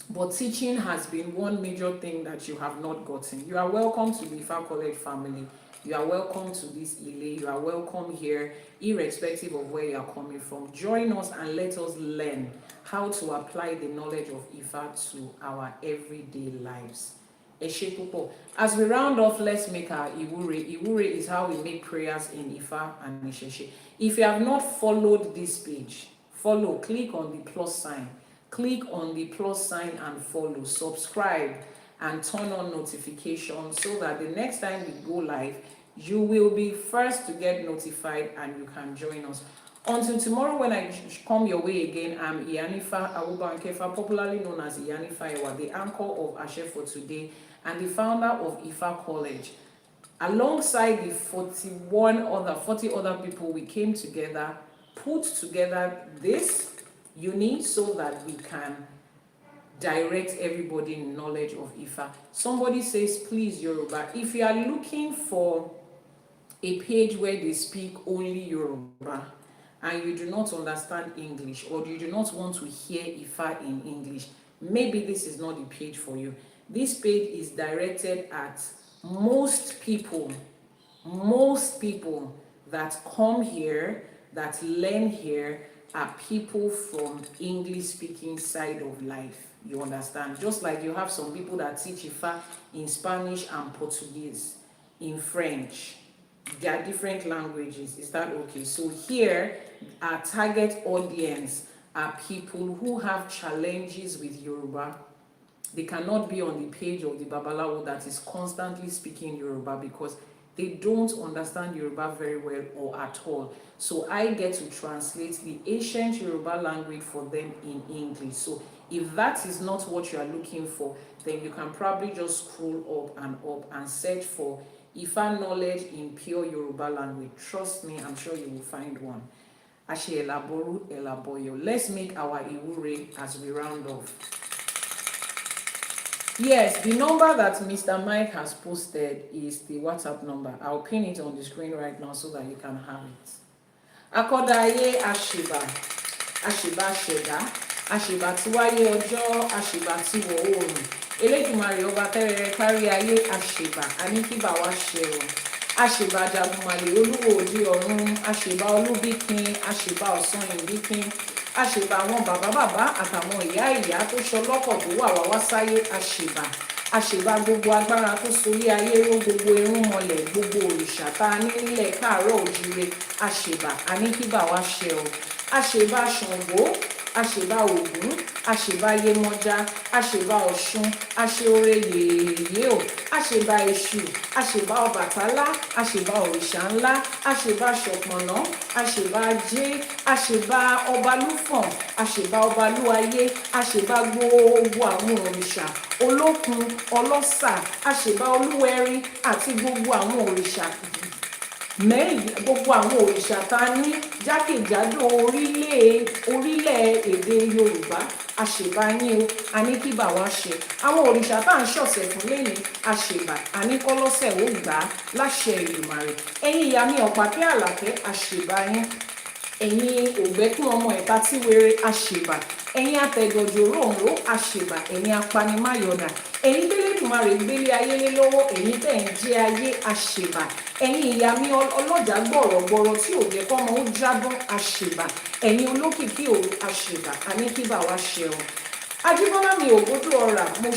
but teaching has been one major thing that you have not gotten. You are welcome to the Ifa College family. You are welcome to this Ile. You are welcome here, irrespective of where you are coming from. Join us and let us learn how to apply the knowledge of Ifa to our everyday lives. As we round off, let's make our Iwori. Iwori is how we make prayers in Ifa and ÌṢЭШE. If you have not followed this page, follow, click on the plus sign. Click on the plus sign and follow. Subscribe and turn on notifications so that the next time we go live, you will be first to get notified and you can join us. Until tomorrow when I come your way again, I'm Iyanifa Ewa, popularly known as Iyanifa Ewa, the anchor of Ashe for Today and the founder of Ifa College. Alongside the 40 other people, we came together, put together this unit so that we can direct everybody in knowledge of Ifa. Somebody says, please Yoruba. If you are looking for a page where they speak only Yoruba and you do not understand English, or you do not want to hear Ifa in English, maybe this is not the page for you. This page is directed at most people that come here, that learn here, are people from English speaking side of life. You understand? Just like you have some people that teach Ifa in Spanish and Portuguese, in French. There are different languages. Is that okay? So here, our target audience are people who have challenges with Yoruba. They cannot be on the page of the Babalawo that is constantly speaking Yoruba because they don't understand Yoruba very well or at all. So I get to translate the ancient Yoruba language for them in English. So if that is not what you are looking for, then you can probably just scroll up and search for Ifa knowledge in pure Yoruba language. Trust me, I'm sure you will find one. Ashe Àbọrú Àbọyè. Let's make our Iwori as we round off. Yes, the number that Mr. Mike has posted is the WhatsApp number. I'll pin it on the screen right now so that you can have it. Akodaye Ashiba, Ashiba Sheda, Ashiba Tiwaye Ojo, Ashiba Tiwo Oòrùn. Elédùmarè ọba tẹ́rẹrẹ kárí ayé Ashiba, Àníkíbà wa ṣe o. Ashiba Jagunmalè olúwo òde ọ̀run, Ashiba Olúbíkin, Ashiba Ọ̀sán Ìbíkin. Àṣèbà àwọn bàbá àtàwọn ìyá tó ṣọlọ́kọ̀ tó wà wá sáyé àṣèbà gbogbo agbára tó sorí ayé ró, gbogbo irun mọlẹ̀, gbogbo òrìṣà tá a ní nílẹ̀ káàárọ̀ òjíire àṣèbà Àníkíbà wa ṣe o. Àṣèbà Ṣàngó, àṣèbà Ògún, àṣèbà Yemọja, àṣèbà Ọ̀ṣun, àṣeore yèyé o, àṣèbà Èṣù, àṣèbà Ọbàtálá, àṣèbà òrìṣà ńlá, àṣèbà Ṣọ̀pọ̀nná, àṣèbà Ajé, àṣèbà Ọbalúfọ̀n, àṣèbà Ọbalúayé, àṣèbà gbogbo àwọn òrìṣà Olókun, Ọlọ́sà, àṣèbà Olúwẹ̀rí àti gbogbo àwọn òrìṣà gbogbo àwọn òrìṣà tá ní jákèjádò orílẹ̀-èdè Yorùbá àṣèbà yín o, Àníkíbà wa ṣe. Àwọn òrìṣà tá à ń ṣọ̀sẹ̀ fún lẹ́yìn àṣèbà Àníkọ́lọ́sẹ̀ ó gbà á láṣẹ Èdùmàrè. Ẹ̀yin ìyá mi Ọ̀pákẹ́ Àlàkẹ́ àṣèbà yín. Ẹ̀yin Ògbẹ́kún ọmọ Ẹ̀ta Tíwere àṣèbà. Ẹ̀yin Atẹ̀gọ̀jọ̀ Òróǹró àṣèbà. Ẹ̀yin Apanimáyọ̀dà. Ẹ̀yin tẹ́lẹ̀dùmarè gbélé ayé lé lọ́wọ́. Ẹ̀yin tẹ̀ ń jẹ ayé àṣèbà. Ẹ̀yin ìyá mi ọlọ́jà gbọ̀rọ̀gbọ̀rọ̀ tí ò jẹ́ kọ́mọ ó jábọ́ àṣèbà. Ẹ̀yin olókìkí òru àṣèbà Àníkíbà wa ṣe o. Ajíbọ́lá mi ògbódò ọ̀rà mo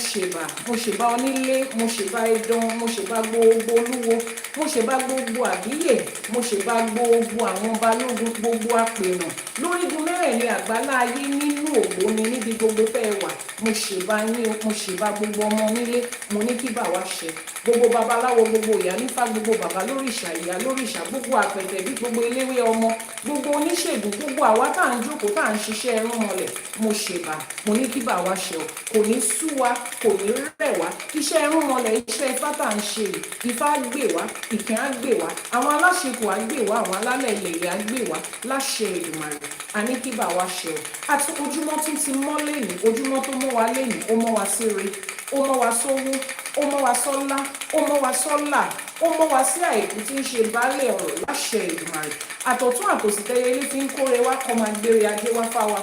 ṣèbà onílé, mo ṣèbà idán, mo ṣèbà gbogbo olúwo, mo ṣèbà gbogbo àbíyè, mo ṣèbà gbogbo àwọn balógun, gbogbo apènà lórígun mẹ́rẹ̀ẹ̀rin àgbálá ayé nínú ògbóni níbi gbogbo tẹ́ ẹ wà. Mo ṣèbà yín o, mo ṣèbà gbogbo ọmọ onílé, mo ní kí bà wá ṣe. Gbogbo babaláwo, gbogbo Iyanifa, gbogbo bàbá lóríṣà, ìyá lóríṣà, gbogbo àpẹ̀tẹ̀ bí gbogbo eléwé ọmọ, gbogbo oníṣègùn, gbogbo àwa tá à ń jókòó tá à ń ṣiṣẹ́ ẹrún mọlẹ̀, mo ṣèbà, mo ní kí bà wá ṣe o. Kò ní sú wa, kò ní rẹ̀ wá. Iṣẹ́ ẹrún mọlẹ̀, iṣẹ́ Ifá tá à ń ṣe yìí, Ifá á gbè wá, ìkìn á gbè wá, àwọn aláṣẹkù á gbè wá, àwọn alálẹ̀ ilẹ̀ á gbè wá láṣẹ Èdùmàrè. A ní kí bà wá ṣe o. Àti ojúmọ́ tún ti mọ́ lénìí, ojúmọ́ tó mọ́ wa lénìí, ó mọ́ wa síre, ó mọ́ wa sówó, ó mọ́ wa sọ́lá, ó mọ́ wa sọ́là, ó mọ́ wa sí àìkú tí ń ṣe baálé ọ̀rọ̀ láṣẹ Èdùmàrè. Àtọ̀tún àtòsí tẹyẹlé fi ń kóre wá, kọ́ máa gbére ajé wá fáwa,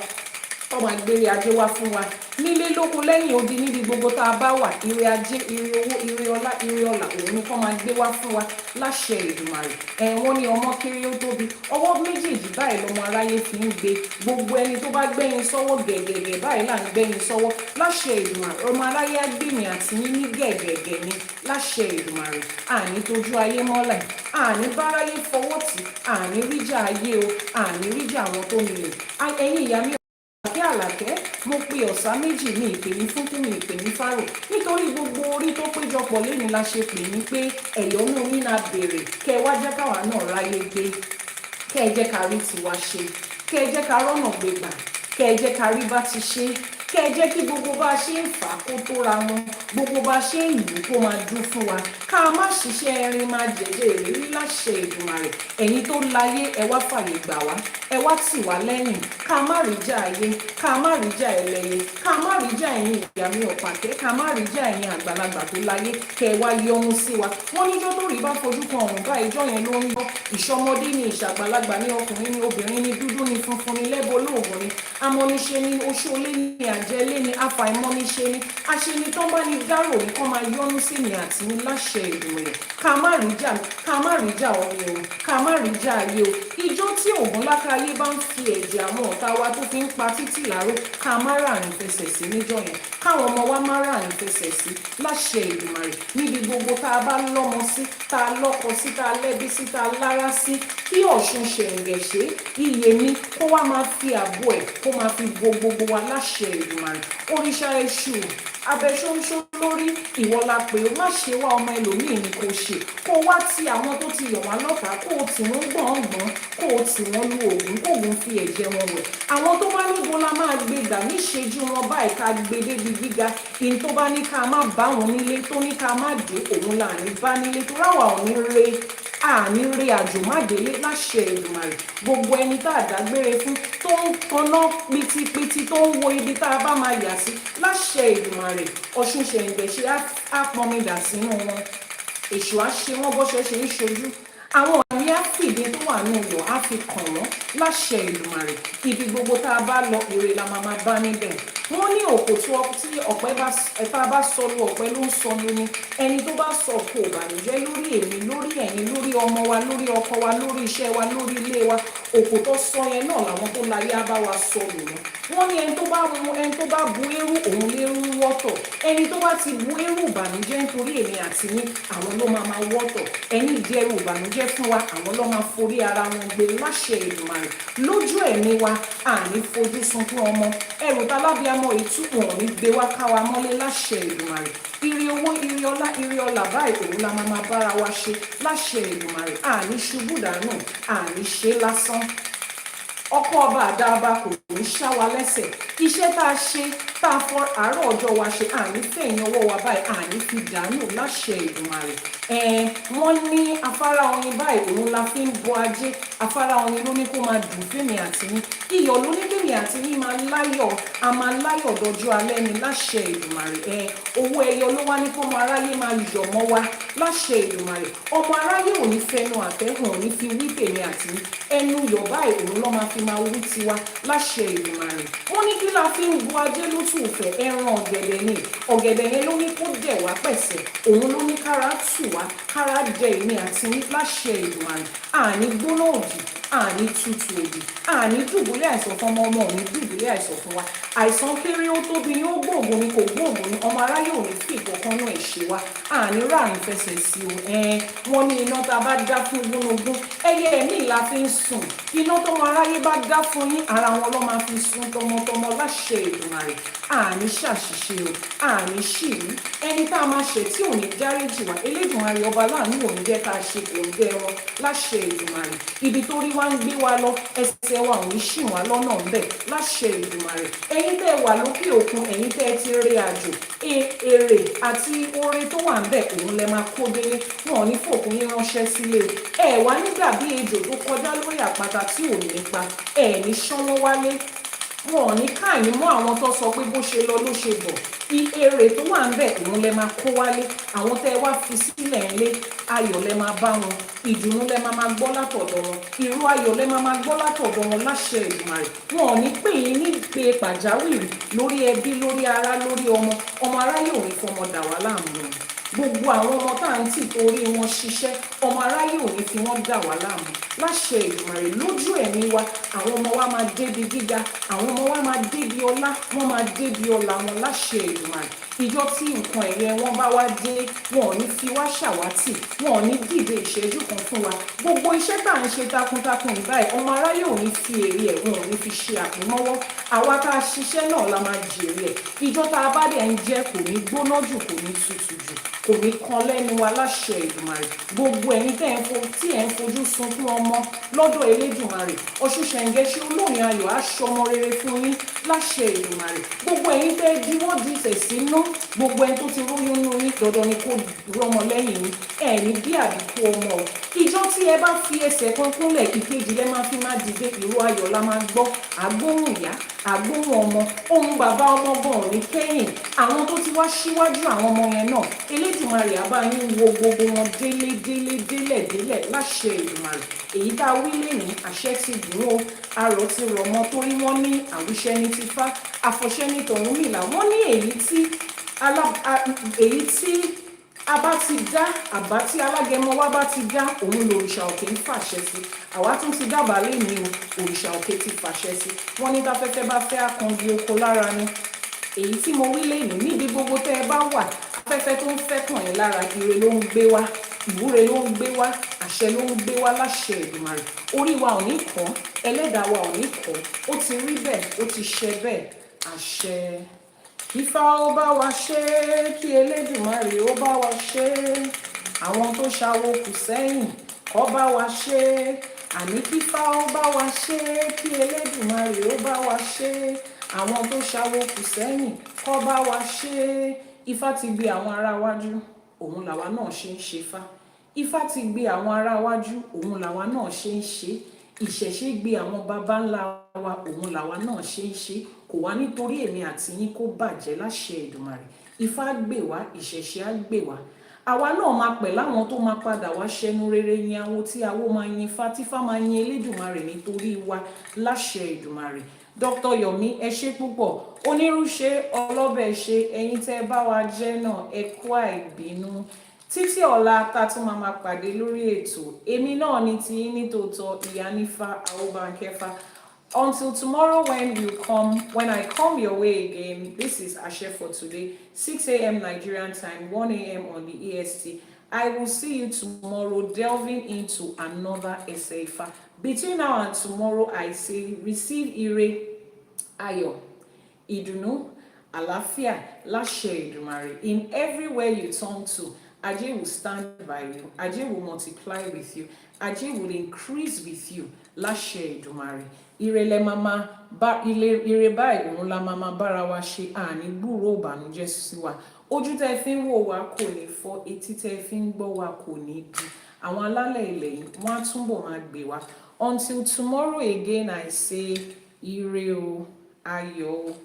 kọ́ máa gbére ajé wá fún wa nílé lóko lẹ́yìn odi níbi gbogbo tá a bá wà. Ire ajé, ire owó, ire ọlá, ire ọlà òun ni kọ́ máa gbé wá fún wa láṣẹ Èdùmàrè. Wọ́n ní ọmọ kéré ó tóbi, ọwọ́ méjèèjì báyìí lọmọ aráyé fi ń gbé. Gbogbo ẹni tó bá gbẹ́yin sọ́wọ́ gẹ̀gẹ̀gẹ̀ báyìí là ń gbẹ́yin sọ́wọ́ láṣẹ Èdùmàrè. Ọmọ aráyé á gbèmí àti yín ní gẹ̀gẹ̀gẹ̀ ni láṣẹ Èdùmàrè. Àní tójú ayé mọ́lẹ̀, àní báráyé fọwọ́ tì, àní ríjà ayé o, àní ríjà àwọn tó nílẹ̀. Ẹ̀yin ìyá mi Àlàkẹ́, mo pe ọ̀sá méjì ní ìpè ní fún mi ìpè ní fárò nítorí gbogbo orí tó péjọpọ̀ lẹ́ni la ṣe pè ní pé ẹ̀yọ́nú yín náà béèrè kẹ́ ẹ wá jẹ́ káwa náà ráyé gbé, kẹ́ ẹ jẹ́ ká rí tiwa ṣe, kẹ́ ẹ jẹ́ ká rọ́nà gbégbà, kẹ́ ẹ jẹ́ ká rí bá ti ṣe, kẹ́ ẹ jẹ́ kí gbogbo bá a ṣe ń fà kó tóra wọn, gbogbo bá a ṣe ń lù kó máa dún fún wa, ká má ṣiṣẹ́ ẹrin máa jẹ̀jẹ̀ ìrírí láṣẹ Èdùmàrè. Ẹ̀yin tó láyé ẹ wá fàyè gbà wá, ẹ wá tì wá lẹ́yìn, ká má rí jà ayé, ká má rí jà ẹlẹ́yẹ, ká má rí jà ẹ̀yin ìyá mi ọ̀pàkẹ́, ká má rí jà ẹ̀yin àgbàlagbà tó láyé, kẹ́ ẹ wá yọ́nú sí wa. Wọ́n níjọ́ tó rí bá fojú kan ọ̀run bá ìjọ yẹn ló ń yọ. Ìṣọmọdé ni, ìṣàgbàlagbà ni, ọkùnrin ni, obìnrin ni, dúdú ni, funfun ni, lẹ́bọ lóògùn ni, amọ́niṣe ni, oṣoolé ni, àjẹlé ni, afàìmọ́niṣe ni, aṣeni tó bá ní dárò ní kọ́ máa yọ́nú sí mi àti ní láṣẹ Èdùmàrè. Ká má rí jà, ká má rí jà ọ̀rẹ́ o, ká má rí jà ayé o. Ìjọ tí ògùn lákàáyé bá ń fi ẹ̀jẹ̀ àwọn ọ̀tá wa tó fi ń pa títì láró, ká má ràrìn fẹsẹ̀ sí níjọ́ yẹn, káwọn ọmọ wa má ràrìn fẹsẹ̀ sí láṣẹ Èdùmàrè. Níbi gbogbo tá a bá lọ́mọ sí, tá a lọ́kọ sí, tá a lẹ́bí sí, tá a lára sí, kí Ọ̀ṣun ṣẹ̀ǹgẹ̀ṣẹ̀ iye mi kó wá máa fi àbò ẹ̀ kó máa fi bo gbogbo wa láṣẹ Èdùmàrè. Òrìṣà Èṣù abẹ́ṣóńṣó lórí ìwọ la pè ó, má ṣe wá ọmọ ẹlòmíì ni kò ṣe, kó wá ti àwọn tó ti yọ̀ wá lọ́tàá, kó o tì wọ́n gbọ̀ngbọ̀n, kó o tì wọ́n lu òògùn, kó òun fi ẹ̀jẹ̀ wọn wẹ̀. Àwọn tó bá níbo la máa gbé gbà níṣejú wọn báyìí ká gbé débi gíga, ìyẹn tó bá ní ká má bá wọn nílé, tó ní ká má dé òun là ní bá nílé, tó ráwà ò ní re àní rí àjò má délé láṣẹ Èdùmàrè. Gbogbo ẹni tá a dágbére fún tó ń tanná pitipiti tó ń wo ibi tá a bá máa yà sí láṣẹ Èdùmàrè. Ọ̀ṣun ṣẹ̀ǹgẹ̀ṣẹ̀ á pọnmi dà sínú wọn, èṣù á ṣe wọ́n bọ́ṣẹ́ ṣe ń ṣojú, àwọn àmì á fìdí tó wà ní iyọ̀ á fi kàn wọ́n láṣẹ Èdùmàrè. Ibi gbogbo tá a bá lọ ire la máa bá níbẹ̀. Wọ́n ní òkò tí ọ̀pẹ bá sọ lu ọ̀pẹ ló ń sọ lu ni. Ẹni tó bá sọ òkò ìbànújẹ́ lórí èmi, lórí ẹ̀yin, lórí ọmọ wa, lórí ọkọ wa, lórí iṣẹ́ wa, lórí ilé wa, òkò tó sọ yẹn náà làwọn tó láyé á bá wa sọ lù wọ́n. Wọ́n ní ẹni tó bá bu eérú òun lérú wọ́tọ̀, ẹni tó bá ti bu eérú ìbànújẹ́ nítorí èmi àti yín àwọn ló máa wọ́tọ̀. Ẹni ìjẹ́rù ìbànújẹ́ fún wa àwọn ló máa forí ara wọn gbé láṣẹ Èdùmàrè. Lójú ẹ̀mí wa àní fojú sunkún ọmọ, ẹrù tálábíàmọ ìtúkùn òní gbé wá ká wa mọ́lé láṣẹ Èdùmàrè. Ire owó, ire ọlá, ire ọlà báyìí òun la máa bára wa ṣe láṣẹ Èdùmàrè. Àní ṣubú dànù, àní ṣe lásán. Ọkọ ọba àdáàbá kò ní ṣá wa lẹ́sẹ̀. Iṣẹ́ tá a ṣe, tá a fọ àárọ̀ ọjọ́ wa ṣe, àní fẹ̀yìn ọwọ́ wa báyìí, àní fi dànù láṣẹ Èdùmàrè. Wọ́n ní afárá oyin báyìí òun la fi ń bọ ajé, afárá oyin ló ní kó máa dùn fèmí àti yín, iyọ̀ ló ní fèmí àti yín máa láyọ̀, a máa láyọ̀ dọjọ́ alẹ́ ni láṣẹ Èdùmàrè. Owó ẹyọ ló wá ní kọ́mọ aráyé máa yọ̀ mọ́ wa láṣẹ Èdùmàrè. Ọmọ aráyé ò ní fẹnu àtẹ́hùn, ò ní fi wí fèmí àti yín, ẹnu yọ̀ báyìí òun ló máa fi máa wí tiwa láṣẹ Èdùmàrè. Wọ́n ní kí la fi ń bu ajé lótùfẹ́, ẹran ọ̀gẹ̀dẹ̀ ni, ọ̀gẹ̀dẹ̀ yẹn ló ní kó dẹ̀ wá pẹ̀sẹ̀, òun ló ní kára tù wá, kára jẹ èmi àti yín láṣẹ Èdùmàrè. Àní gbóná òdì, àní tutù òdì, àní dùbúlẹ̀ àìsàn fún ọmọ òní dùbúlẹ̀ àìsàn fún wa. Àìsàn kéré ó tóbi ní ó gbóògùn ni kò gbóògùn ni ọmọ aráyé ò ní fi ìkọ̀kan náà ṣe wa. Àní ráàrin fẹsẹ̀ sí o. Wọ́n ní iná tá a bá dá fún gúnugún, ẹyẹ ẹ̀mí la fi ń sùn. Iná tọmọ aráyé bá dá fún yín, ara wọn ló máa fi sùn tọmọtọmọ láṣẹ Èdùmàrè. Àní ṣàṣìṣe o, àní ṣìrí. Ẹni tá a máa ṣẹ̀ tí ò ní dáríjì wá, Elédùmarè ọba láàánú ò ní jẹ́ ká ṣe kò ń gẹ́ wọn láṣẹ Èdùmàrè. Ibi tó rí wá ń gbé wa lọ, ẹsẹ̀ wa ò ní ṣì wá lọ́nà ńbẹ̀ láṣẹ Èdùmàrè. Ẹ̀yin tẹ́ wà lókè òkun, ẹ̀yin tẹ́ ti rí àjò, èrè àti oore tó wà ńbẹ̀ òun lẹ máa kó délé. Wọn ò ní fòkun yín ránṣẹ́ sílé. Ẹ wá nígbà bí ejò tó kọjá lórí àpáta tí ò nípa, ẹ ní ṣánwó wálé. Wọn ò ní káàyìn mọ́ àwọn tó sọ pé bó ṣe lọ ló ṣe bọ̀. Èrè tó wà ń bẹ̀ òun lẹ máa kó wálé. Àwọn tẹ́ wá fi sílẹ̀ ńlé, ayọ̀ lẹ máa bá wọn, ìdùnnú lẹ máa gbọ́ látọ̀dọ̀ wọn, ìró ayọ̀ lẹ máa gbọ́ látọ̀dọ̀ wọn láṣẹ Èdùmàrè. Wọn ò ní pè yín ní pé pàjáwìrì lórí ẹbí, lórí ará, lórí ọmọ aráyé ò ní fọmọ dà wá láàmú. Gbogbo àwọn ọmọ tá à ń tì torí wọn ṣiṣẹ́, ọmọ aráyé ò ní fi wọ́n dà wá láàmú láṣẹ Èdùmàrè. Lójú ẹ̀mí wa, àwọn ọmọ wa máa débi gíga, àwọn ọmọ wa máa débi ọlá, wọ́n máa débi ọlá wọn láṣẹ Èdùmàrè. Ìjọ tí nǹkan ẹ̀yẹ wọn bá wá dé, wọn ò ní fi wá ṣàwátì, wọn ò ní dìde ìṣẹ́jú kan fún wa. Gbogbo iṣẹ́ tá à ń ṣe takuntakun ìbáyìí, ọmọ aráyé ò ní fi èrè ẹ̀, wọn ò ní fi ṣe àpamọ́wọ́. Àwa tá a ṣiṣẹ́ náà la máa jèrè ẹ̀. Ìjọ tá a bá dẹ̀ ń jẹ kò ní gbóná jù, kò ní tutù jù, kò ní kan lẹ́nu wa láṣẹ Èdùmàrè. Gbogbo ẹ̀yin tí ẹ̀ ń fojú sunkún ọmọ lọ́dọ̀ Elédùmarè, Ọ̀ṣunṣẹ̀ǹgẹ̀ ṣe olóyin ayọ̀ aṣọ ọmọ rere fún yín láṣẹ Èdùmàrè. Gbogbo ẹ̀yin tẹ́ diwọ́ di ìṣẹ̀sí ná, gbogbo ẹni tó ti róyún nínú yín, dandan ni kó rọmọ lẹ́yìn yín. Ẹ̀ní bí àbíkú ọmọ o. Ìjọ tí ẹ bá fi ẹsẹ̀ kan kúnlẹ̀, ìkejì lẹ máa fi máa dìde, ìró ayọ̀ la máa gbọ́. Àgbóhùn ìyá, àgbóhùn ọmọ, ohùn bàbá ọmọ gan ò ní kẹ́yìn. Àwọn tó ti wá síwájú àwọn ọmọ yẹn náà, Elédùmarè á bá yín wo gbogbo wọn délẹ̀ láṣẹ Èdùmàrè. Èyí tá a wí lénìí, àṣẹ ti dùn ó, arọ̀ ti rọ̀ mọ́, torí wọ́n ní àwíṣẹ́ ní tifá, àfọ̀ṣẹ́ ní tọ̀rúnmìlà. Wọ́n ní èyí tí a bá ti dá, àbá tí alágẹmọ wa bá ti dá, òun lòrìṣà òkè ń fàṣẹ sí. Àwa tún ti dábàá lénìí o, òrìṣà òkè ti fàṣẹ sí. Wọ́n ní táfẹ́fẹ́ bá fẹ́ àkànbí oko lára ni. Èyí tí mo wí lénìí, níbi gbogbo tẹ́ ẹ bá wà, afẹ́fẹ́ tó ń fẹ́ kàn yín lára, ire ló ń gbé wá, ìwúre ló ń gbé wá, àṣẹ ló ń gbé wá láṣẹ Èdùmàrè. Orí wa ò ní kọ́, ẹlẹ́dàá wa ò ní kọ́. Ó ti rí bẹ́ẹ̀, ó ti ṣẹ bẹ́ẹ̀, àṣẹ. Ifá ó bá wa ṣe, kí Elédùmarè ó bá wa ṣe. Àwọn tó ṣàwo kù sẹ́yìn kó bá wa ṣe. Àní kífá ó bá wa ṣe, kí Elédùmarè ó bá wa ṣe. Àwọn tó ṣàwo kù sẹ́yìn kó bá wa ṣe. Ifá ti gbé àwọn ará wájú, òun làwa náà ṣe ń ṣe fá. Ifá ti gbé àwọn ará wájú, òun làwa náà ṣe ń ṣe. Ìṣẹ̀ṣe gbé àwọn baba ńlá wa, òun làwa náà ṣe ń ṣe. Kò wá nítorí èmi àti yín kó bàjẹ́ láṣẹ Èdùmàrè. Ifá gbè wá, ìṣẹ̀ṣe á gbè wá. Àwa náà máa pẹ̀ láwọn tó máa padà wá ṣẹnu rere yin awo, tí awo máa yin Ifá, tí Ifá máa yin Elédùmarè nítorí wa láṣẹ Èdùmàrè. Dr. Yomi, ẹ ṣé púpọ̀. Onírúṣe ọlọ́bẹ̀ ṣe, ẹ̀yin tẹ́ bá wa jẹ́ náà, ẹ kú àìbínú. Títí ọ̀la tá tún máa pàdé lórí ètò. Èmi náà ni ti yín ní tòótọ́, Iyanifa Ewa. Until tomorrow when I come your way again, this is Ashe for today, 6 a.m. Nigerian time, 1 a.m. on the EST. I will see you tomorrow delving into another Ifá. Between now and tomorrow, I say receive ire, ayọ̀, ìdùnnú, àlàáfíà, láṣẹ Èdùmàrè. In everywhere you turn to, Ajé will stand by you. Ajé will multiply with you. Ajé will increase with you. Láṣẹ Èdùmàrè. Ire lẹ mama bá ire báyìí òun la mama bára wa ṣe, àní gbúròó ìbànújẹ́ sí wa. Ojú tẹ́ fi ń wò wá kò ní fọ́, etí tẹ́ fi ń gbọ́ wá kò ní di. Àwọn alálẹ̀ ilẹ̀ yìí wọ́n á túbọ̀ máa gbé wa. Until tomorrow again, I say ire o, ayọ̀ o.